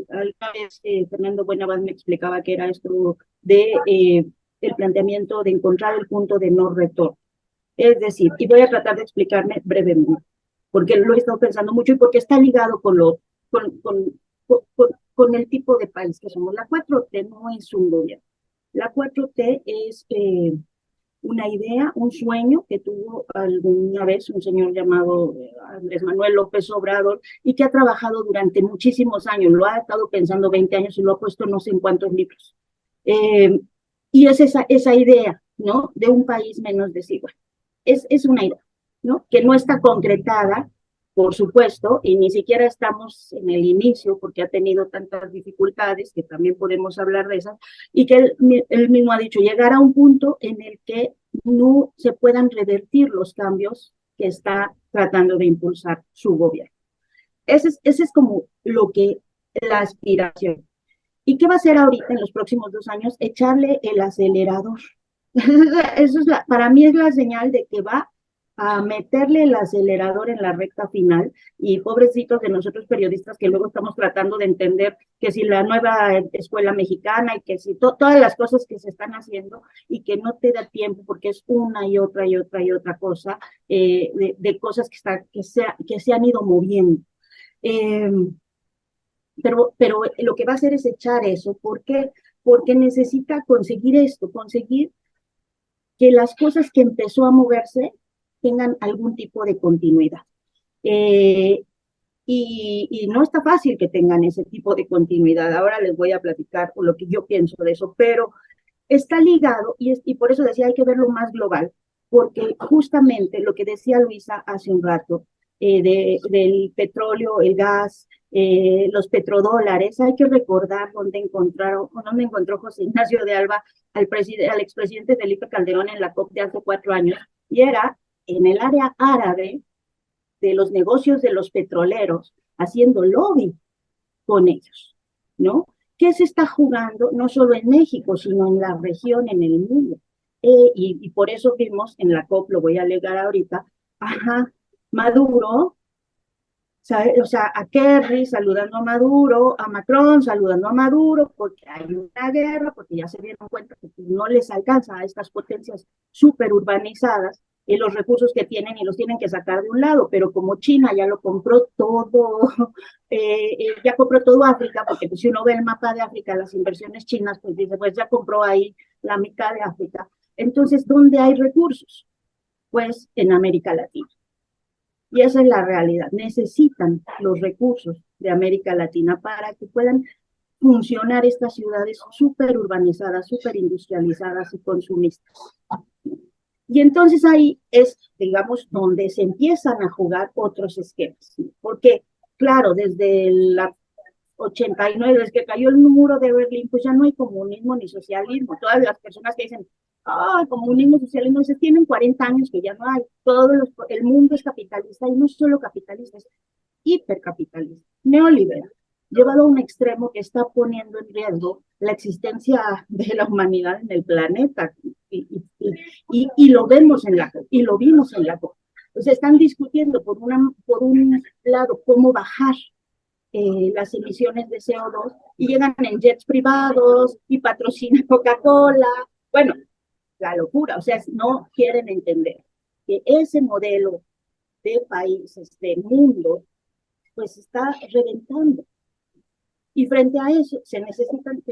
alguna vez Fernando Buenavaz me explicaba, que era esto de el planteamiento de encontrar el punto de no retorno. Es decir, y voy a tratar de explicarme brevemente, porque lo he estado pensando mucho y porque está ligado con el tipo de país que somos. La 4T no es un gobierno. La 4T una idea, un sueño que tuvo alguna vez un señor llamado Andrés Manuel López Obrador y que ha trabajado durante muchísimos años, lo ha estado pensando 20 años y lo ha puesto no sé en cuántos libros. Y es esa idea, ¿no? De un país menos desigual. Es una idea, ¿no? Que no está concretada, por supuesto, y ni siquiera estamos en el inicio porque ha tenido tantas dificultades, que también podemos hablar de esas, y que él mismo ha dicho, llegar a un punto en el que no se puedan revertir los cambios que está tratando de impulsar su gobierno. Ese es como la aspiración. ¿Y qué va a hacer ahorita en los próximos 2 años? Echarle el acelerador. Eso es para mí es la señal de que va a meterle el acelerador en la recta final y pobrecitos de nosotros periodistas que luego estamos tratando de entender que si la nueva escuela mexicana y que si todas las cosas que se están haciendo y que no te da tiempo porque es una y otra y otra y otra cosa de cosas que se han ido moviendo. Pero lo que va a hacer es echar eso. ¿Por qué? Porque necesita conseguir esto, conseguir que las cosas que empezó a moverse tengan algún tipo de continuidad. Y no está fácil que tengan ese tipo de continuidad. Ahora les voy a platicar lo que yo pienso de eso, pero está ligado, y por eso decía hay que verlo más global, porque justamente lo que decía Luisa hace un rato, del petróleo, el gas, los petrodólares, hay que recordar dónde encontró José Ignacio de Alba al expresidente Felipe Calderón en la COP de hace 4 años, y era en el área árabe de los negocios de los petroleros, haciendo lobby con ellos, ¿no? ¿Qué se está jugando no solo en México, sino en la región, en el mundo? Y por eso vimos en la COP, lo voy a alegar ahorita, Maduro, o sea, a Kerry saludando a Maduro, a Macron saludando a Maduro, porque hay una guerra, porque ya se dieron cuenta que no les alcanza a estas potencias súper urbanizadas los recursos que tienen y los tienen que sacar de un lado, pero como China ya lo compró todo, ya compró todo África, porque pues, si uno ve el mapa de África, las inversiones chinas, pues dice, pues ya compró ahí la mitad de África. Entonces, ¿dónde hay recursos? Pues en América Latina. Y esa es la realidad. Necesitan los recursos de América Latina para que puedan funcionar estas ciudades súper urbanizadas, súper industrializadas y consumistas. Y entonces ahí es, digamos, donde se empiezan a jugar otros esquemas. Porque, claro, desde la 89, desde que cayó el muro de Berlín, pues ya no hay comunismo ni socialismo. Todas las personas que dicen, comunismo, socialismo, se tienen 40 años que ya no hay. El mundo es capitalista y no es solo capitalista, es hipercapitalista, neoliberal, llevado a un extremo que está poniendo en riesgo la existencia de la humanidad en el planeta. Y lo vemos y lo vimos en la COP. Entonces están discutiendo por un lado cómo bajar las emisiones de CO2 y llegan en jets privados y patrocina Coca-Cola. Bueno, la locura, o sea, no quieren entender que ese modelo de países, de mundo, pues está reventando. Y frente a eso,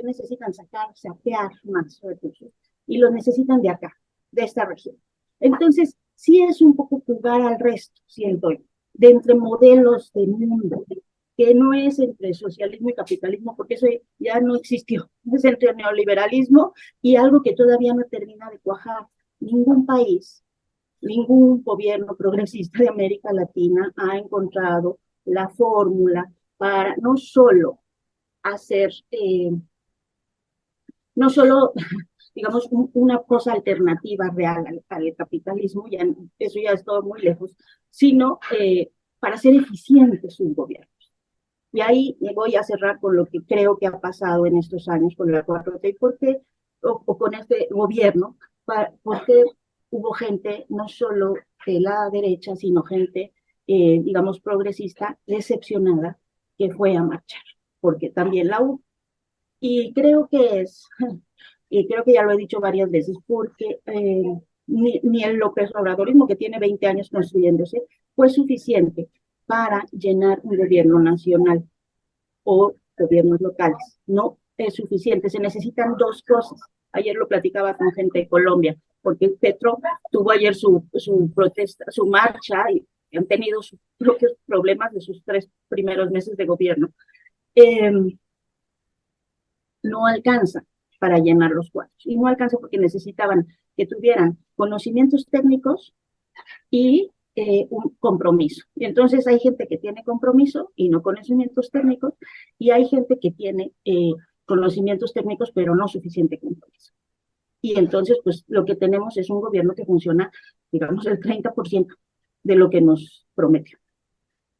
necesitan saquear más recursos. Y los necesitan de acá, de esta región. Entonces, sí es un poco jugar al resto, siento yo, de entre modelos de mundo, que no es entre socialismo y capitalismo, porque eso ya no existió. Es entre neoliberalismo y algo que todavía no termina de cuajar. Ningún país, ningún gobierno progresista de América Latina ha encontrado la fórmula para no solo hacer, no solo, digamos, una cosa alternativa real al capitalismo, eso ya es todo muy lejos, sino para ser eficiente su gobierno. Y ahí voy a cerrar con lo que creo que ha pasado en estos años con la 4T, o con este gobierno, porque hubo gente, no solo de la derecha, sino gente, digamos, progresista, decepcionada, que fue a marchar, porque también la hubo. Y creo que creo que ya lo he dicho varias veces, porque ni el López Obradorismo, que tiene 20 años construyéndose, fue suficiente para llenar un gobierno nacional o gobiernos locales. No es suficiente, se necesitan 2 cosas. Ayer lo platicaba con gente de Colombia. porque Petro tuvo ayer su protesta, su marcha, y han tenido sus propios problemas de sus 3 primeros meses de gobierno. No alcanza para llenar los cuadros, y no alcanza porque necesitaban que tuvieran conocimientos técnicos y un compromiso. Y entonces hay gente que tiene compromiso y no conocimientos técnicos, y hay gente que tiene conocimientos técnicos pero no suficiente compromiso. Y entonces, pues lo que tenemos es un gobierno que funciona, digamos, el 30% de lo que nos prometió.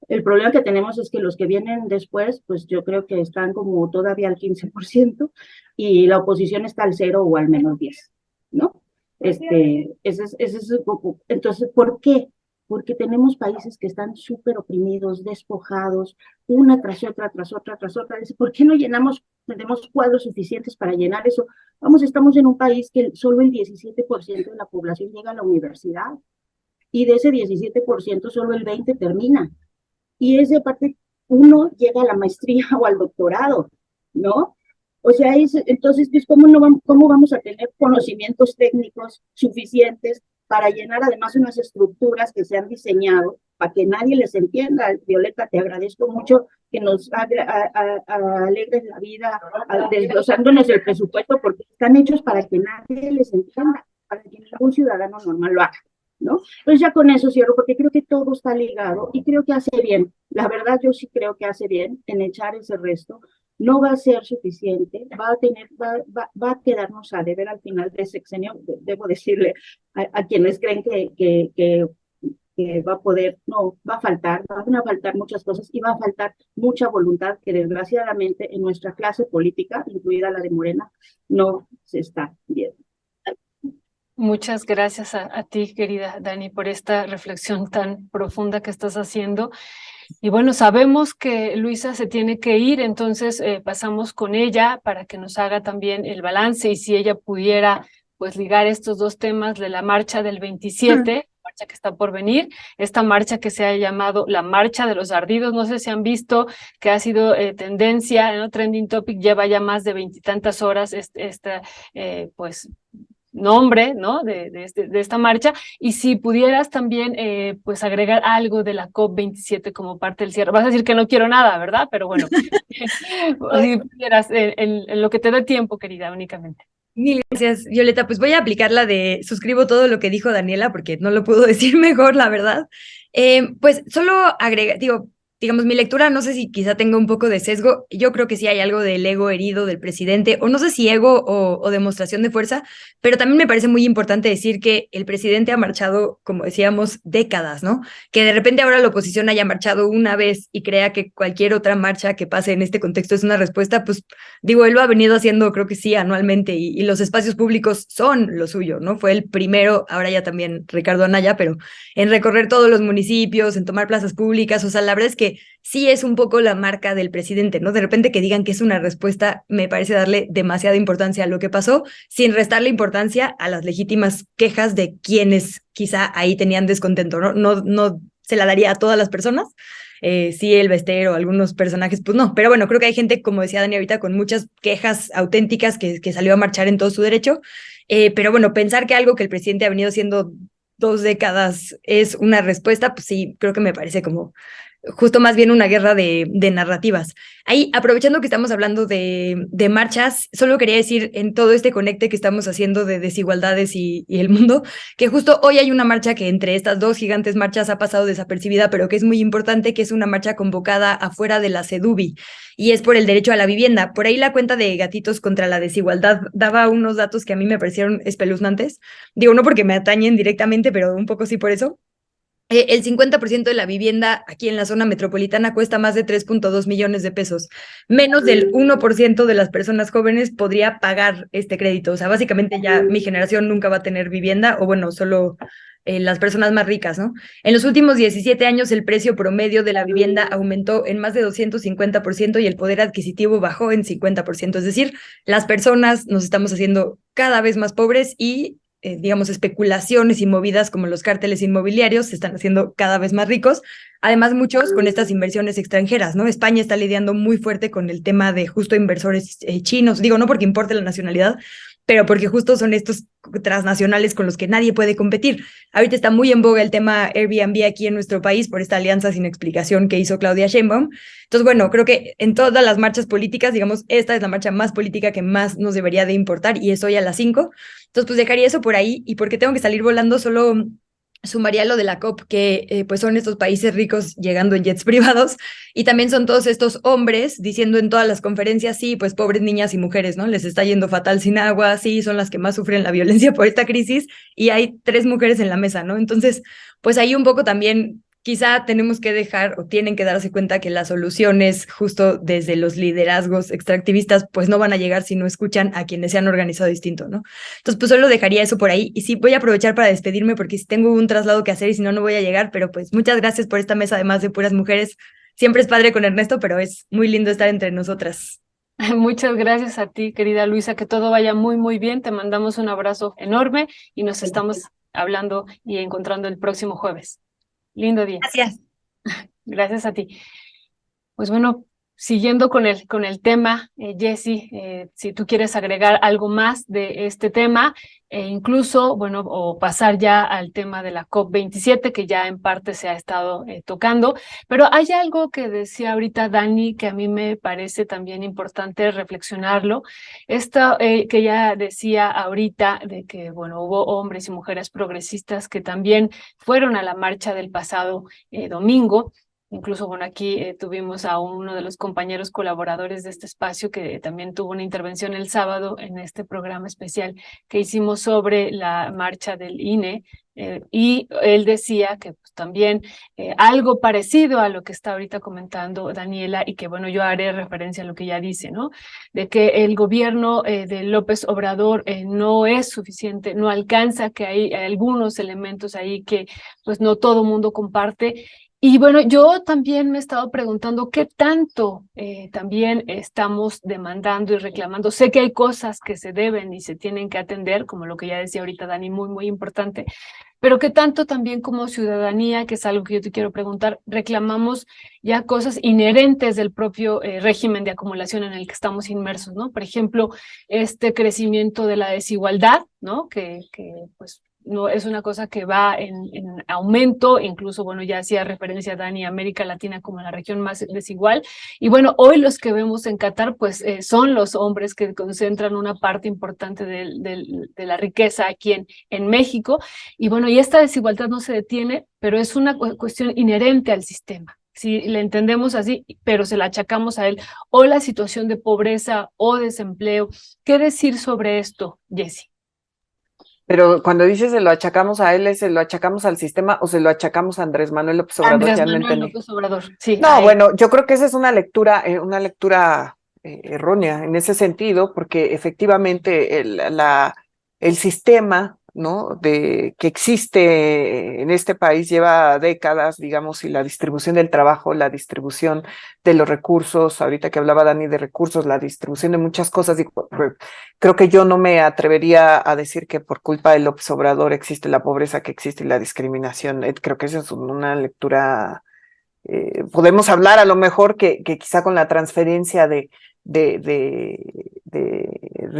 El problema que tenemos es que los que vienen después, pues yo creo que están como todavía al 15% y la oposición está al 0 o al menos 10, ¿no? Entonces, ¿por qué? Porque tenemos países que están súper oprimidos, despojados, una tras otra, tras otra, tras otra. ¿Por qué no tenemos cuadros suficientes para llenar eso? Vamos, estamos en un país que solo el 17% de la población llega a la universidad, y de ese 17% solo el 20% termina. Y esa parte, uno llega a la maestría o al doctorado, ¿no? O sea, entonces, pues, ¿cómo vamos a tener conocimientos técnicos suficientes para llenar además unas estructuras que se han diseñado para que nadie les entienda? Violeta, te agradezco mucho que nos alegres la vida desglosándonos el presupuesto, porque están hechos para que nadie les entienda, para que ningún ciudadano normal lo haga, ¿no? Pues ya con eso cierro, porque creo que todo está ligado y creo que hace bien. La verdad, yo sí creo que hace bien en echar ese resto. No va a ser suficiente, va a quedarnos a deber al final de sexenio. Debo decirle a quienes creen que va a poder, no, van a faltar muchas cosas, y va a faltar mucha voluntad que desgraciadamente en nuestra clase política, incluida la de Morena, no se está viendo. Muchas gracias a ti, querida Dani, por esta reflexión tan profunda que estás haciendo. Y bueno, sabemos que Luisa se tiene que ir, entonces pasamos con ella para que nos haga también el balance, y si ella pudiera pues ligar estos dos temas de la marcha del 27, marcha que está por venir, esta marcha que se ha llamado la Marcha de los Ardidos. No sé si han visto que ha sido tendencia, ¿no? Trending topic, lleva ya más de 20 y tantas horas pues nombre, ¿no? de esta marcha, y si pudieras también pues agregar algo de la COP27 como parte del cierre. Vas a decir que no quiero nada, ¿verdad? Pero bueno, si pudieras, en lo que te dé tiempo, querida, únicamente. Mil gracias, Violeta. Pues voy a aplicar la de suscribo todo lo que dijo Daniela, porque no lo puedo decir mejor, la verdad. Pues solo digamos, mi lectura, no sé si quizá tenga un poco de sesgo. Yo creo que sí hay algo del ego herido del presidente, o no sé si ego o demostración de fuerza, pero también me parece muy importante decir que el presidente ha marchado, como decíamos, décadas, ¿no? Que de repente ahora la oposición haya marchado una vez y crea que cualquier otra marcha que pase en este contexto es una respuesta, pues digo, él lo ha venido haciendo, creo que sí, anualmente, y los espacios públicos son lo suyo, ¿no? Fue el primero, ahora ya también Ricardo Anaya, pero en recorrer todos los municipios, en tomar plazas públicas. O sea, la verdad es que sí es un poco la marca del presidente, ¿no? De repente que digan que es una respuesta, me parece darle demasiada importancia a lo que pasó, sin restarle importancia a las legítimas quejas de quienes quizá ahí tenían descontento, ¿no? No se la daría a todas las personas. Sí, el Bester o algunos personajes, pues no, pero bueno, creo que hay gente, como decía Dani ahorita, con muchas quejas auténticas que salió a marchar en todo su derecho, pero bueno, pensar que algo que el presidente ha venido haciendo 2 décadas es una respuesta, pues sí, creo que me parece como justo más bien una guerra de narrativas. Ahí, aprovechando que estamos hablando de marchas, solo quería decir en todo este conecte que estamos haciendo de desigualdades y el mundo, que justo hoy hay una marcha que entre estas 2 gigantes marchas ha pasado desapercibida, pero que es muy importante, que es una marcha convocada afuera de la CEDUBI, y es por el derecho a la vivienda. Por ahí la cuenta de Gatitos contra la Desigualdad daba unos datos que a mí me parecieron espeluznantes. Digo, no porque me atañen directamente, pero un poco sí por eso. El 50% de la vivienda aquí en la zona metropolitana cuesta más de 3.2 millones de pesos. Menos del 1% de las personas jóvenes podría pagar este crédito. O sea, básicamente ya mi generación nunca va a tener vivienda, o bueno, solo las personas más ricas, ¿no? En los últimos 17 años el precio promedio de la vivienda aumentó en más de 250% y el poder adquisitivo bajó en 50%. Es decir, las personas nos estamos haciendo cada vez más pobres y digamos, especulaciones y movidas como los cárteles inmobiliarios se están haciendo cada vez más ricos. Además, muchos con estas inversiones extranjeras, ¿no? España está lidiando muy fuerte con el tema de justo inversores chinos, digo, no porque importe la nacionalidad, pero porque justo son estos transnacionales con los que nadie puede competir. Ahorita está muy en boga el tema Airbnb aquí en nuestro país por esta alianza sin explicación que hizo Claudia Sheinbaum. Entonces, bueno, creo que en todas las marchas políticas, digamos, esta es la marcha más política que más nos debería de importar y es hoy a las 5. Entonces, pues dejaría eso por ahí, y porque tengo que salir volando, solo sumaría lo de la COP, que pues son estos países ricos llegando en jets privados, y también son todos estos hombres diciendo en todas las conferencias, sí, pues pobres niñas y mujeres, ¿no? Les está yendo fatal sin agua, sí, son las que más sufren la violencia por esta crisis, y hay 3 mujeres en la mesa, ¿no? Entonces, pues ahí un poco también quizá tenemos que dejar, o tienen que darse cuenta, que las soluciones justo desde los liderazgos extractivistas pues no van a llegar si no escuchan a quienes se han organizado distinto, ¿no? Entonces pues solo dejaría eso por ahí, y sí voy a aprovechar para despedirme porque sí tengo un traslado que hacer y si no, no voy a llegar, pero pues muchas gracias por esta mesa además de puras mujeres. Siempre es padre con Ernesto, pero es muy lindo estar entre nosotras. Muchas gracias a ti, querida Luisa, que todo vaya muy, muy bien. Te mandamos un abrazo enorme y nos estamos hablando y encontrando el próximo jueves. Lindo día. Gracias. Gracias a ti. Pues bueno, siguiendo con el tema, Jessy, si tú quieres agregar algo más de este tema, incluso, bueno, o pasar ya al tema de la COP27, que ya en parte se ha estado tocando, pero hay algo que decía ahorita Dani, que a mí me parece también importante reflexionarlo, esto que ella decía ahorita, de que, bueno, hubo hombres y mujeres progresistas que también fueron a la marcha del pasado domingo. Incluso, bueno, aquí tuvimos a uno de los compañeros colaboradores de este espacio que también tuvo una intervención el sábado en este programa especial que hicimos sobre la marcha del INE, y él decía que pues, también algo parecido a lo que está ahorita comentando Daniela, y que bueno, yo haré referencia a lo que ella dice, ¿no? De que el gobierno de López Obrador no es suficiente, no alcanza, que hay algunos elementos ahí que pues no todo mundo comparte. Y bueno, yo también me he estado preguntando qué tanto también estamos demandando y reclamando. Sé que hay cosas que se deben y se tienen que atender, como lo que ya decía ahorita Dani, muy, muy importante, pero qué tanto también como ciudadanía, que es algo que yo te quiero preguntar, reclamamos ya cosas inherentes del propio régimen de acumulación en el que estamos inmersos, ¿no? Por ejemplo, este crecimiento de la desigualdad, ¿no? Que pues no es una cosa que va en aumento, incluso, bueno, ya hacía referencia Dani a América Latina como la región más desigual, y bueno, hoy los que vemos en Qatar, pues son los hombres que concentran una parte importante de la riqueza aquí en México, y bueno, y esta desigualdad no se detiene, pero es una cuestión inherente al sistema. Si le entendemos así, pero se la achacamos a él, o la situación de pobreza o desempleo. ¿Qué decir sobre esto, Jessy? Pero cuando dices se lo achacamos a él, ¿se lo achacamos al sistema o se lo achacamos a Andrés Manuel López Obrador? Andrés Ya no Manuel entendí. López Obrador, sí. No, bueno, yo creo que esa es una lectura errónea en ese sentido, porque efectivamente el sistema, ¿no? Que existe en este país lleva décadas, digamos, y la distribución del trabajo, la distribución de los recursos, ahorita que hablaba Dani de recursos, la distribución de muchas cosas, creo que yo no me atrevería a decir que por culpa de López Obrador existe la pobreza que existe y la discriminación. Creo que esa es una lectura. Podemos hablar a lo mejor que quizá con la transferencia de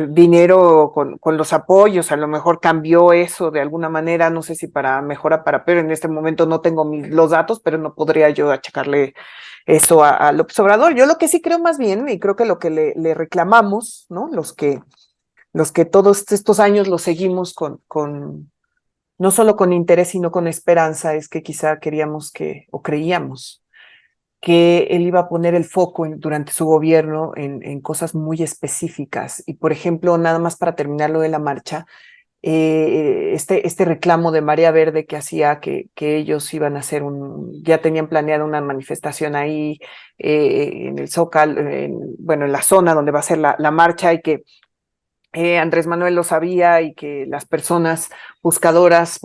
dinero con los apoyos, a lo mejor cambió eso de alguna manera, no sé si para mejor o para peor, en este momento no tengo los datos, pero no podría yo achacarle eso a López Obrador. Yo lo que sí creo más bien, y creo que lo que le reclamamos, ¿no? Los que todos estos años lo seguimos no solo con interés, sino con esperanza, es que quizá queríamos o creíamos que él iba a poner el foco durante su gobierno en cosas muy específicas. Y, por ejemplo, nada más para terminar lo de la marcha, este reclamo de Marea Verde que hacía que ellos iban a hacer ya tenían planeada una manifestación ahí en el Zócalo, bueno, en la zona donde va a ser la marcha, y que Andrés Manuel lo sabía, y que las personas buscadores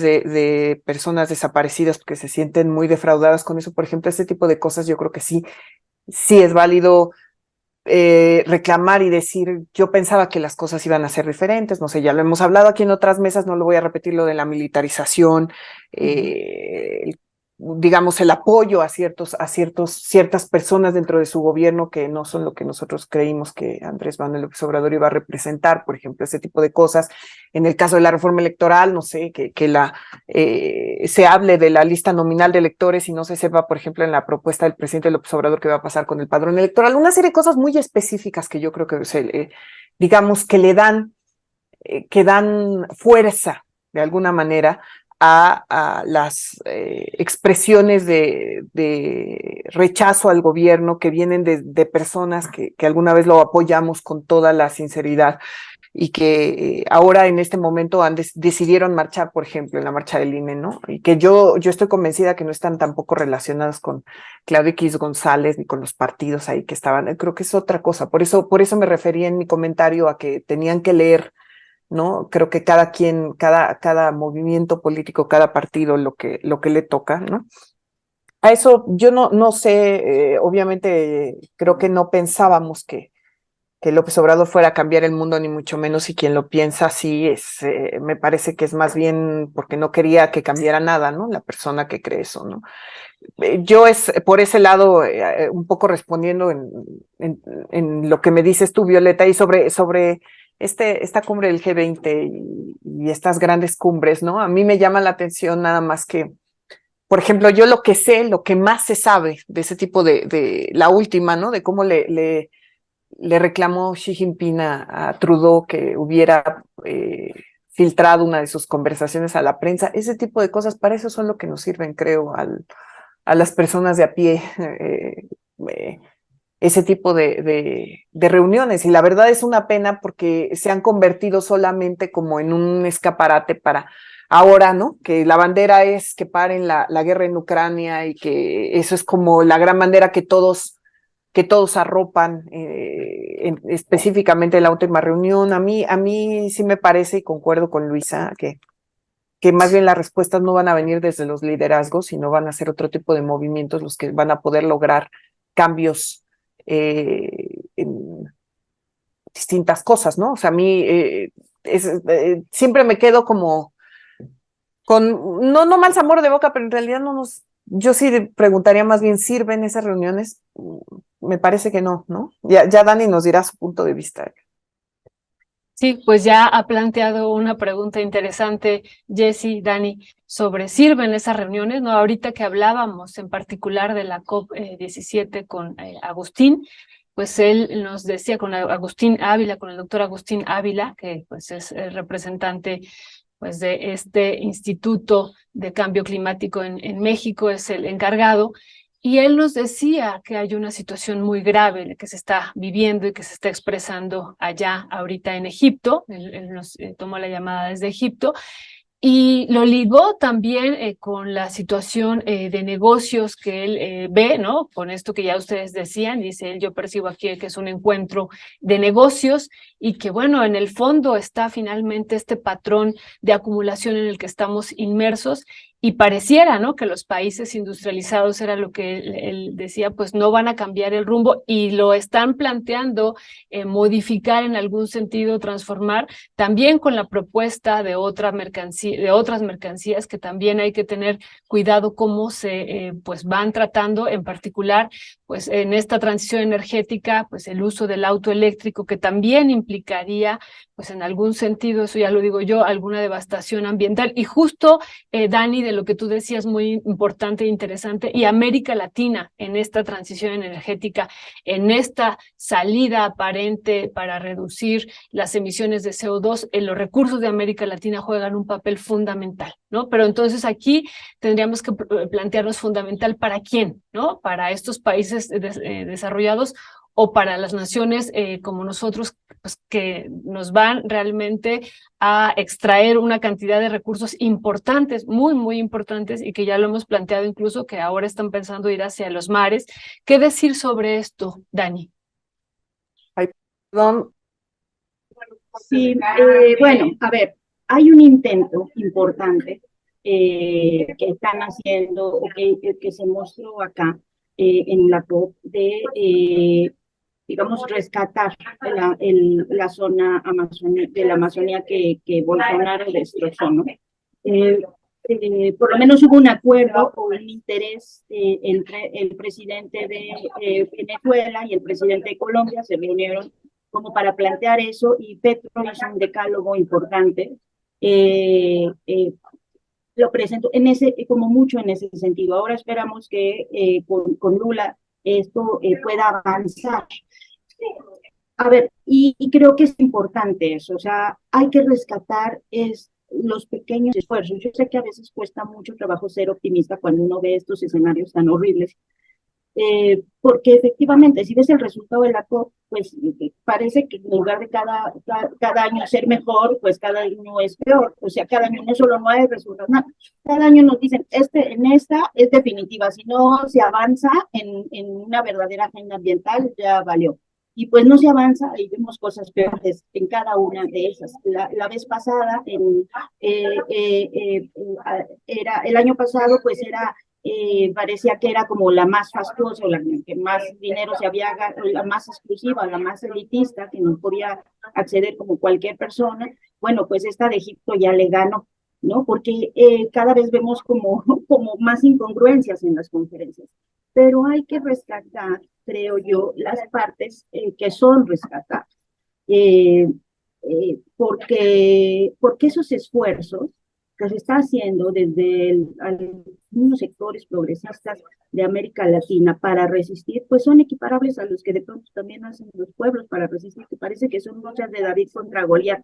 de personas desaparecidas, porque se sienten muy defraudadas con eso, por ejemplo, este tipo de cosas, yo creo que sí es válido reclamar y decir, yo pensaba que las cosas iban a ser diferentes, no sé, ya lo hemos hablado aquí en otras mesas, no lo voy a repetir, lo de la militarización, digamos, el apoyo a ciertas personas dentro de su gobierno que no son lo que nosotros creímos que Andrés Manuel López Obrador iba a representar, por ejemplo, ese tipo de cosas. En el caso de la reforma electoral, no sé, que se hable de la lista nominal de electores y no se sepa, por ejemplo, en la propuesta del presidente López Obrador qué va a pasar con el padrón electoral. Una serie de cosas muy específicas que yo creo que, digamos, que dan fuerza, de alguna manera, a las expresiones de rechazo al gobierno que vienen de personas que alguna vez lo apoyamos con toda la sinceridad y que ahora en este momento decidieron marchar, por ejemplo, en la marcha del INE, ¿no? Y que yo estoy convencida que no están tampoco relacionadas con Claudio X González ni con los partidos ahí que estaban. Creo que es otra cosa. Por eso me refería en mi comentario a que tenían que leer, ¿no? Creo que cada movimiento político, cada partido, lo que le toca, ¿no? A eso yo no sé, obviamente creo que no pensábamos que López Obrador fuera a cambiar el mundo, ni mucho menos, y quien lo piensa así me parece que es más bien porque no quería que cambiara nada, ¿no? La persona que cree eso, ¿no? Yo por ese lado, un poco respondiendo en lo que me dices tú, Violeta, y sobre esta cumbre del G20 y estas grandes cumbres, ¿no? A mí me llama la atención nada más que, por ejemplo, yo lo que más se sabe de ese tipo de la última, ¿no? De cómo le reclamó Xi Jinping a Trudeau que hubiera filtrado una de sus conversaciones a la prensa. Ese tipo de cosas, para eso son lo que nos sirven, creo, a las personas de a pie, ese tipo de reuniones. Y la verdad es una pena porque se han convertido solamente como en un escaparate para ahora, ¿no? Que la bandera es que paren la guerra en Ucrania y que eso es como la gran bandera que todos arropan, específicamente en la última reunión. A mí sí me parece, y concuerdo con Luisa, que más bien las respuestas no van a venir desde los liderazgos, sino van a ser otro tipo de movimientos los que van a poder lograr cambios en distintas cosas, ¿no? O sea, a mí siempre me quedo como con, no mal sabor de boca, pero en realidad yo sí preguntaría más bien, ¿sirven esas reuniones? Me parece que no, ¿no? Ya Dani nos dirá su punto de vista. Sí, pues ya ha planteado una pregunta interesante, Jessy, Dani, sobre ¿sirven esas reuniones? ¿No? Ahorita que hablábamos en particular de la COP17 con Agustín, pues él nos decía con Agustín Ávila, con el doctor Agustín Ávila, que pues es el representante pues de este Instituto de Cambio Climático en México, es el encargado, y él nos decía que hay una situación muy grave que se está viviendo y que se está expresando allá ahorita en Egipto. Él nos tomó la llamada desde Egipto y lo ligó también con la situación de negocios que él ve, ¿no? Con esto que ya ustedes decían, dice él, yo percibo aquí que es un encuentro de negocios y que, bueno, en el fondo está finalmente este patrón de acumulación en el que estamos inmersos. Y pareciera, ¿no?, que los países industrializados, era lo que él decía, pues no van a cambiar el rumbo y lo están planteando modificar en algún sentido, transformar, también con la propuesta de otras mercancías que también hay que tener cuidado cómo se pues van tratando, en particular pues en esta transición energética, pues el uso del auto eléctrico, que también implicaría pues en algún sentido, eso ya lo digo yo, alguna devastación ambiental. Y justo, Dani, de lo que tú decías, muy importante e interesante, y América Latina en esta transición energética, en esta salida aparente para reducir las emisiones de CO2, los recursos de América Latina juegan un papel fundamental, ¿no? Pero entonces aquí tendríamos que plantearnos fundamental para quién, ¿no? Para estos países desarrollados o para las naciones como nosotros, pues, que nos van realmente a extraer una cantidad de recursos importantes, muy, muy importantes, y que ya lo hemos planteado incluso, que ahora están pensando ir hacia los mares. ¿Qué decir sobre esto, Dani? Ay, perdón. Sí, bueno, a ver, hay un intento importante que están haciendo, o que se mostró acá en la COP, digamos, rescatar la zona de la Amazonía que Bolsonaro destrozó, ¿no? por lo menos hubo un acuerdo o un interés entre el presidente de Venezuela y el presidente de Colombia, se reunieron como para plantear eso, y Petro hizo un decálogo importante, lo presento en ese, como mucho en ese sentido. Ahora esperamos que con Lula esto pueda avanzar. A ver, y creo que es importante eso, o sea, hay que rescatar los pequeños esfuerzos. Yo sé que a veces cuesta mucho trabajo ser optimista cuando uno ve estos escenarios tan horribles, porque efectivamente, si ves el resultado de la COP, pues parece que en lugar de cada año ser mejor, pues cada año es peor. O sea, cada año no solo no hay resultados, nada. Cada año nos dicen, en esta es definitiva, si no se avanza en una verdadera agenda ambiental, ya valió. Y pues no se avanza y vemos cosas peores en cada una de esas. La vez pasada, era el año pasado, pues parecía que era como la más fastuosa, la que más dinero se había ganado, la más exclusiva, la más elitista, que no podía acceder como cualquier persona. Bueno, pues esta de Egipto ya le ganó, ¿no? Porque cada vez vemos como más incongruencias en las conferencias. Pero hay que rescatar, creo yo, las partes que son rescatadas. Porque esos esfuerzos que se está haciendo desde algunos sectores progresistas de América Latina para resistir, pues son equiparables a los que de pronto también hacen los pueblos para resistir, que parece que son luchas de David contra Goliat.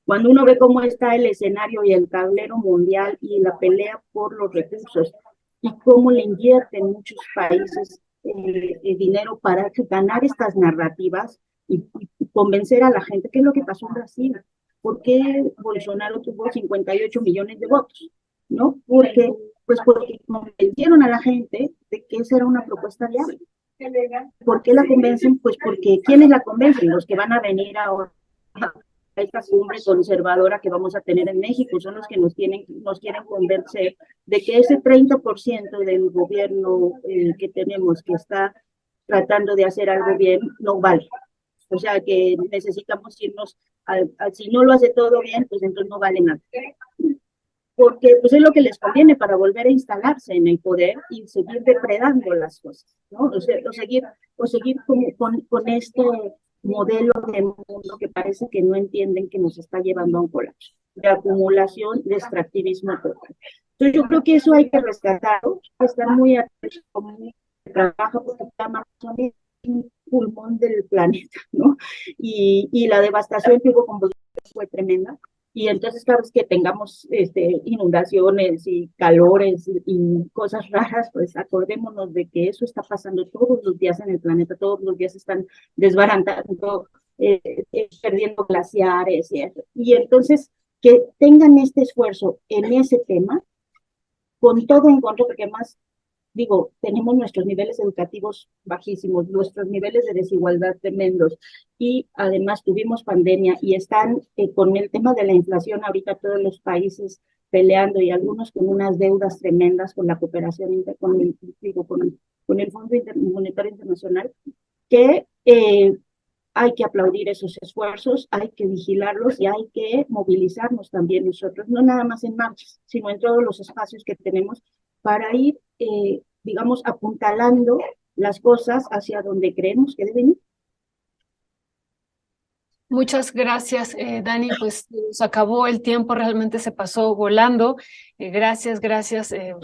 Cuando uno ve cómo está el escenario y el tablero mundial y la pelea por los recursos y cómo le invierten muchos países dinero para ganar estas narrativas y convencer a la gente, ¿qué es lo que pasó en Brasil? ¿Por qué Bolsonaro tuvo 58 millones de votos? ¿No? Porque convencieron a la gente de que esa era una propuesta viable. ¿Por qué la convencen? Pues porque ¿quiénes la convencen? Los que van a venir ahora a esta cumbre conservadora que vamos a tener en México, son los que nos quieren convencer de que ese 30% del gobierno que tenemos, que está tratando de hacer algo bien, no vale. O sea, que necesitamos irnos, si no lo hace todo bien, pues entonces no vale nada. Porque pues es lo que les conviene para volver a instalarse en el poder y seguir depredando las cosas, ¿no? O seguir con este modelo de mundo que parece que no entienden que nos está llevando a un colapso, de acumulación, de extractivismo total. Entonces yo creo que eso hay que rescatarlo, estar muy atentos como trabaja, porque la Amazon es un pulmón del planeta, ¿no? Y la devastación que hubo con Bolivia fue tremenda. Y entonces cada vez que tengamos inundaciones y calores y cosas raras, pues acordémonos de que eso está pasando todos los días en el planeta, todos los días están desbaratando, perdiendo glaciares y entonces que tengan este esfuerzo en ese tema, con todo en contra, porque además, digo, tenemos nuestros niveles educativos bajísimos, nuestros niveles de desigualdad tremendos, y además tuvimos pandemia y están con el tema de la inflación ahorita todos los países peleando y algunos con unas deudas tremendas con la cooperación, con el Fondo Monetario Internacional, que hay que aplaudir esos esfuerzos, hay que vigilarlos y hay que movilizarnos también nosotros, no nada más en marchas, sino en todos los espacios que tenemos para ir, digamos, apuntalando las cosas hacia donde creemos que deben ir. Muchas gracias, Dani. Pues se acabó el tiempo, realmente se pasó volando. Gracias,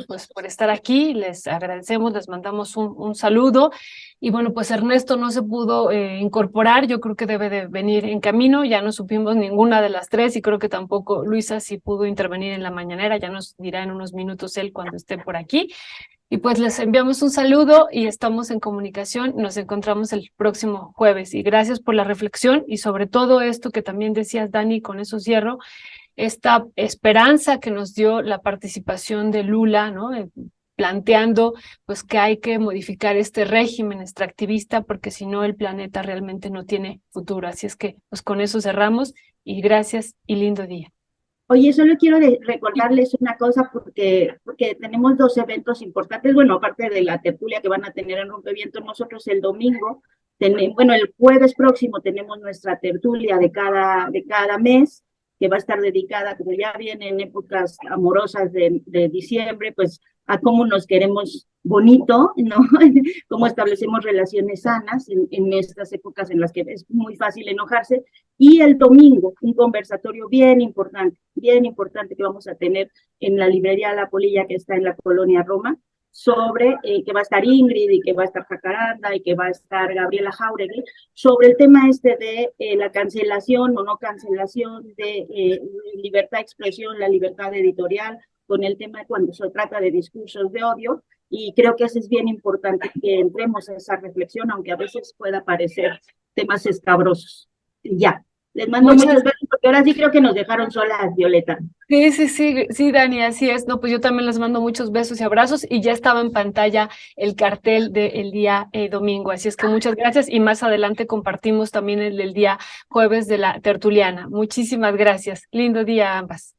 pues por estar aquí. Les agradecemos, les mandamos un saludo. Y bueno, pues Ernesto no se pudo incorporar, yo creo que debe de venir en camino. Ya no supimos ninguna de las tres y creo que tampoco Luisa sí pudo intervenir en la mañanera. Ya nos dirá en unos minutos él cuando esté por aquí. Y pues les enviamos un saludo y estamos en comunicación. Nos encontramos el próximo jueves. Y gracias por la reflexión y sobre todo esto que también decías, Dani, con eso cierro, esta esperanza que nos dio la participación de Lula, ¿no? Planteando pues que hay que modificar este régimen extractivista porque si no el planeta realmente no tiene futuro. Así es que pues con eso cerramos y gracias y lindo día. Oye, solo quiero recordarles una cosa porque tenemos dos eventos importantes, bueno, aparte de la tertulia que van a tener en Rompeviento, nosotros el domingo, el jueves próximo tenemos nuestra tertulia de cada mes, que va a estar dedicada, como ya vienen épocas amorosas de diciembre, pues a cómo nos queremos bonito, ¿no? Cómo establecemos relaciones sanas en estas épocas en las que es muy fácil enojarse. Y el domingo, un conversatorio bien importante que vamos a tener en la librería La Polilla, que está en la colonia Roma, sobre que va a estar Ingrid y que va a estar Jacaranda y que va a estar Gabriela Jauregui, sobre el tema de la cancelación o no cancelación de libertad de expresión, la libertad editorial, con el tema de cuando se trata de discursos de odio, y creo que eso es bien importante que entremos a esa reflexión, aunque a veces pueda parecer temas escabrosos. Ya, les mando muchos besos, porque ahora sí creo que nos dejaron solas, Violeta. Sí, Dani, así es. No, pues yo también les mando muchos besos y abrazos y ya estaba en pantalla el cartel del día domingo. Así es que muchas gracias y más adelante compartimos también el del día jueves de la tertuliana. Muchísimas gracias. Lindo día a ambas.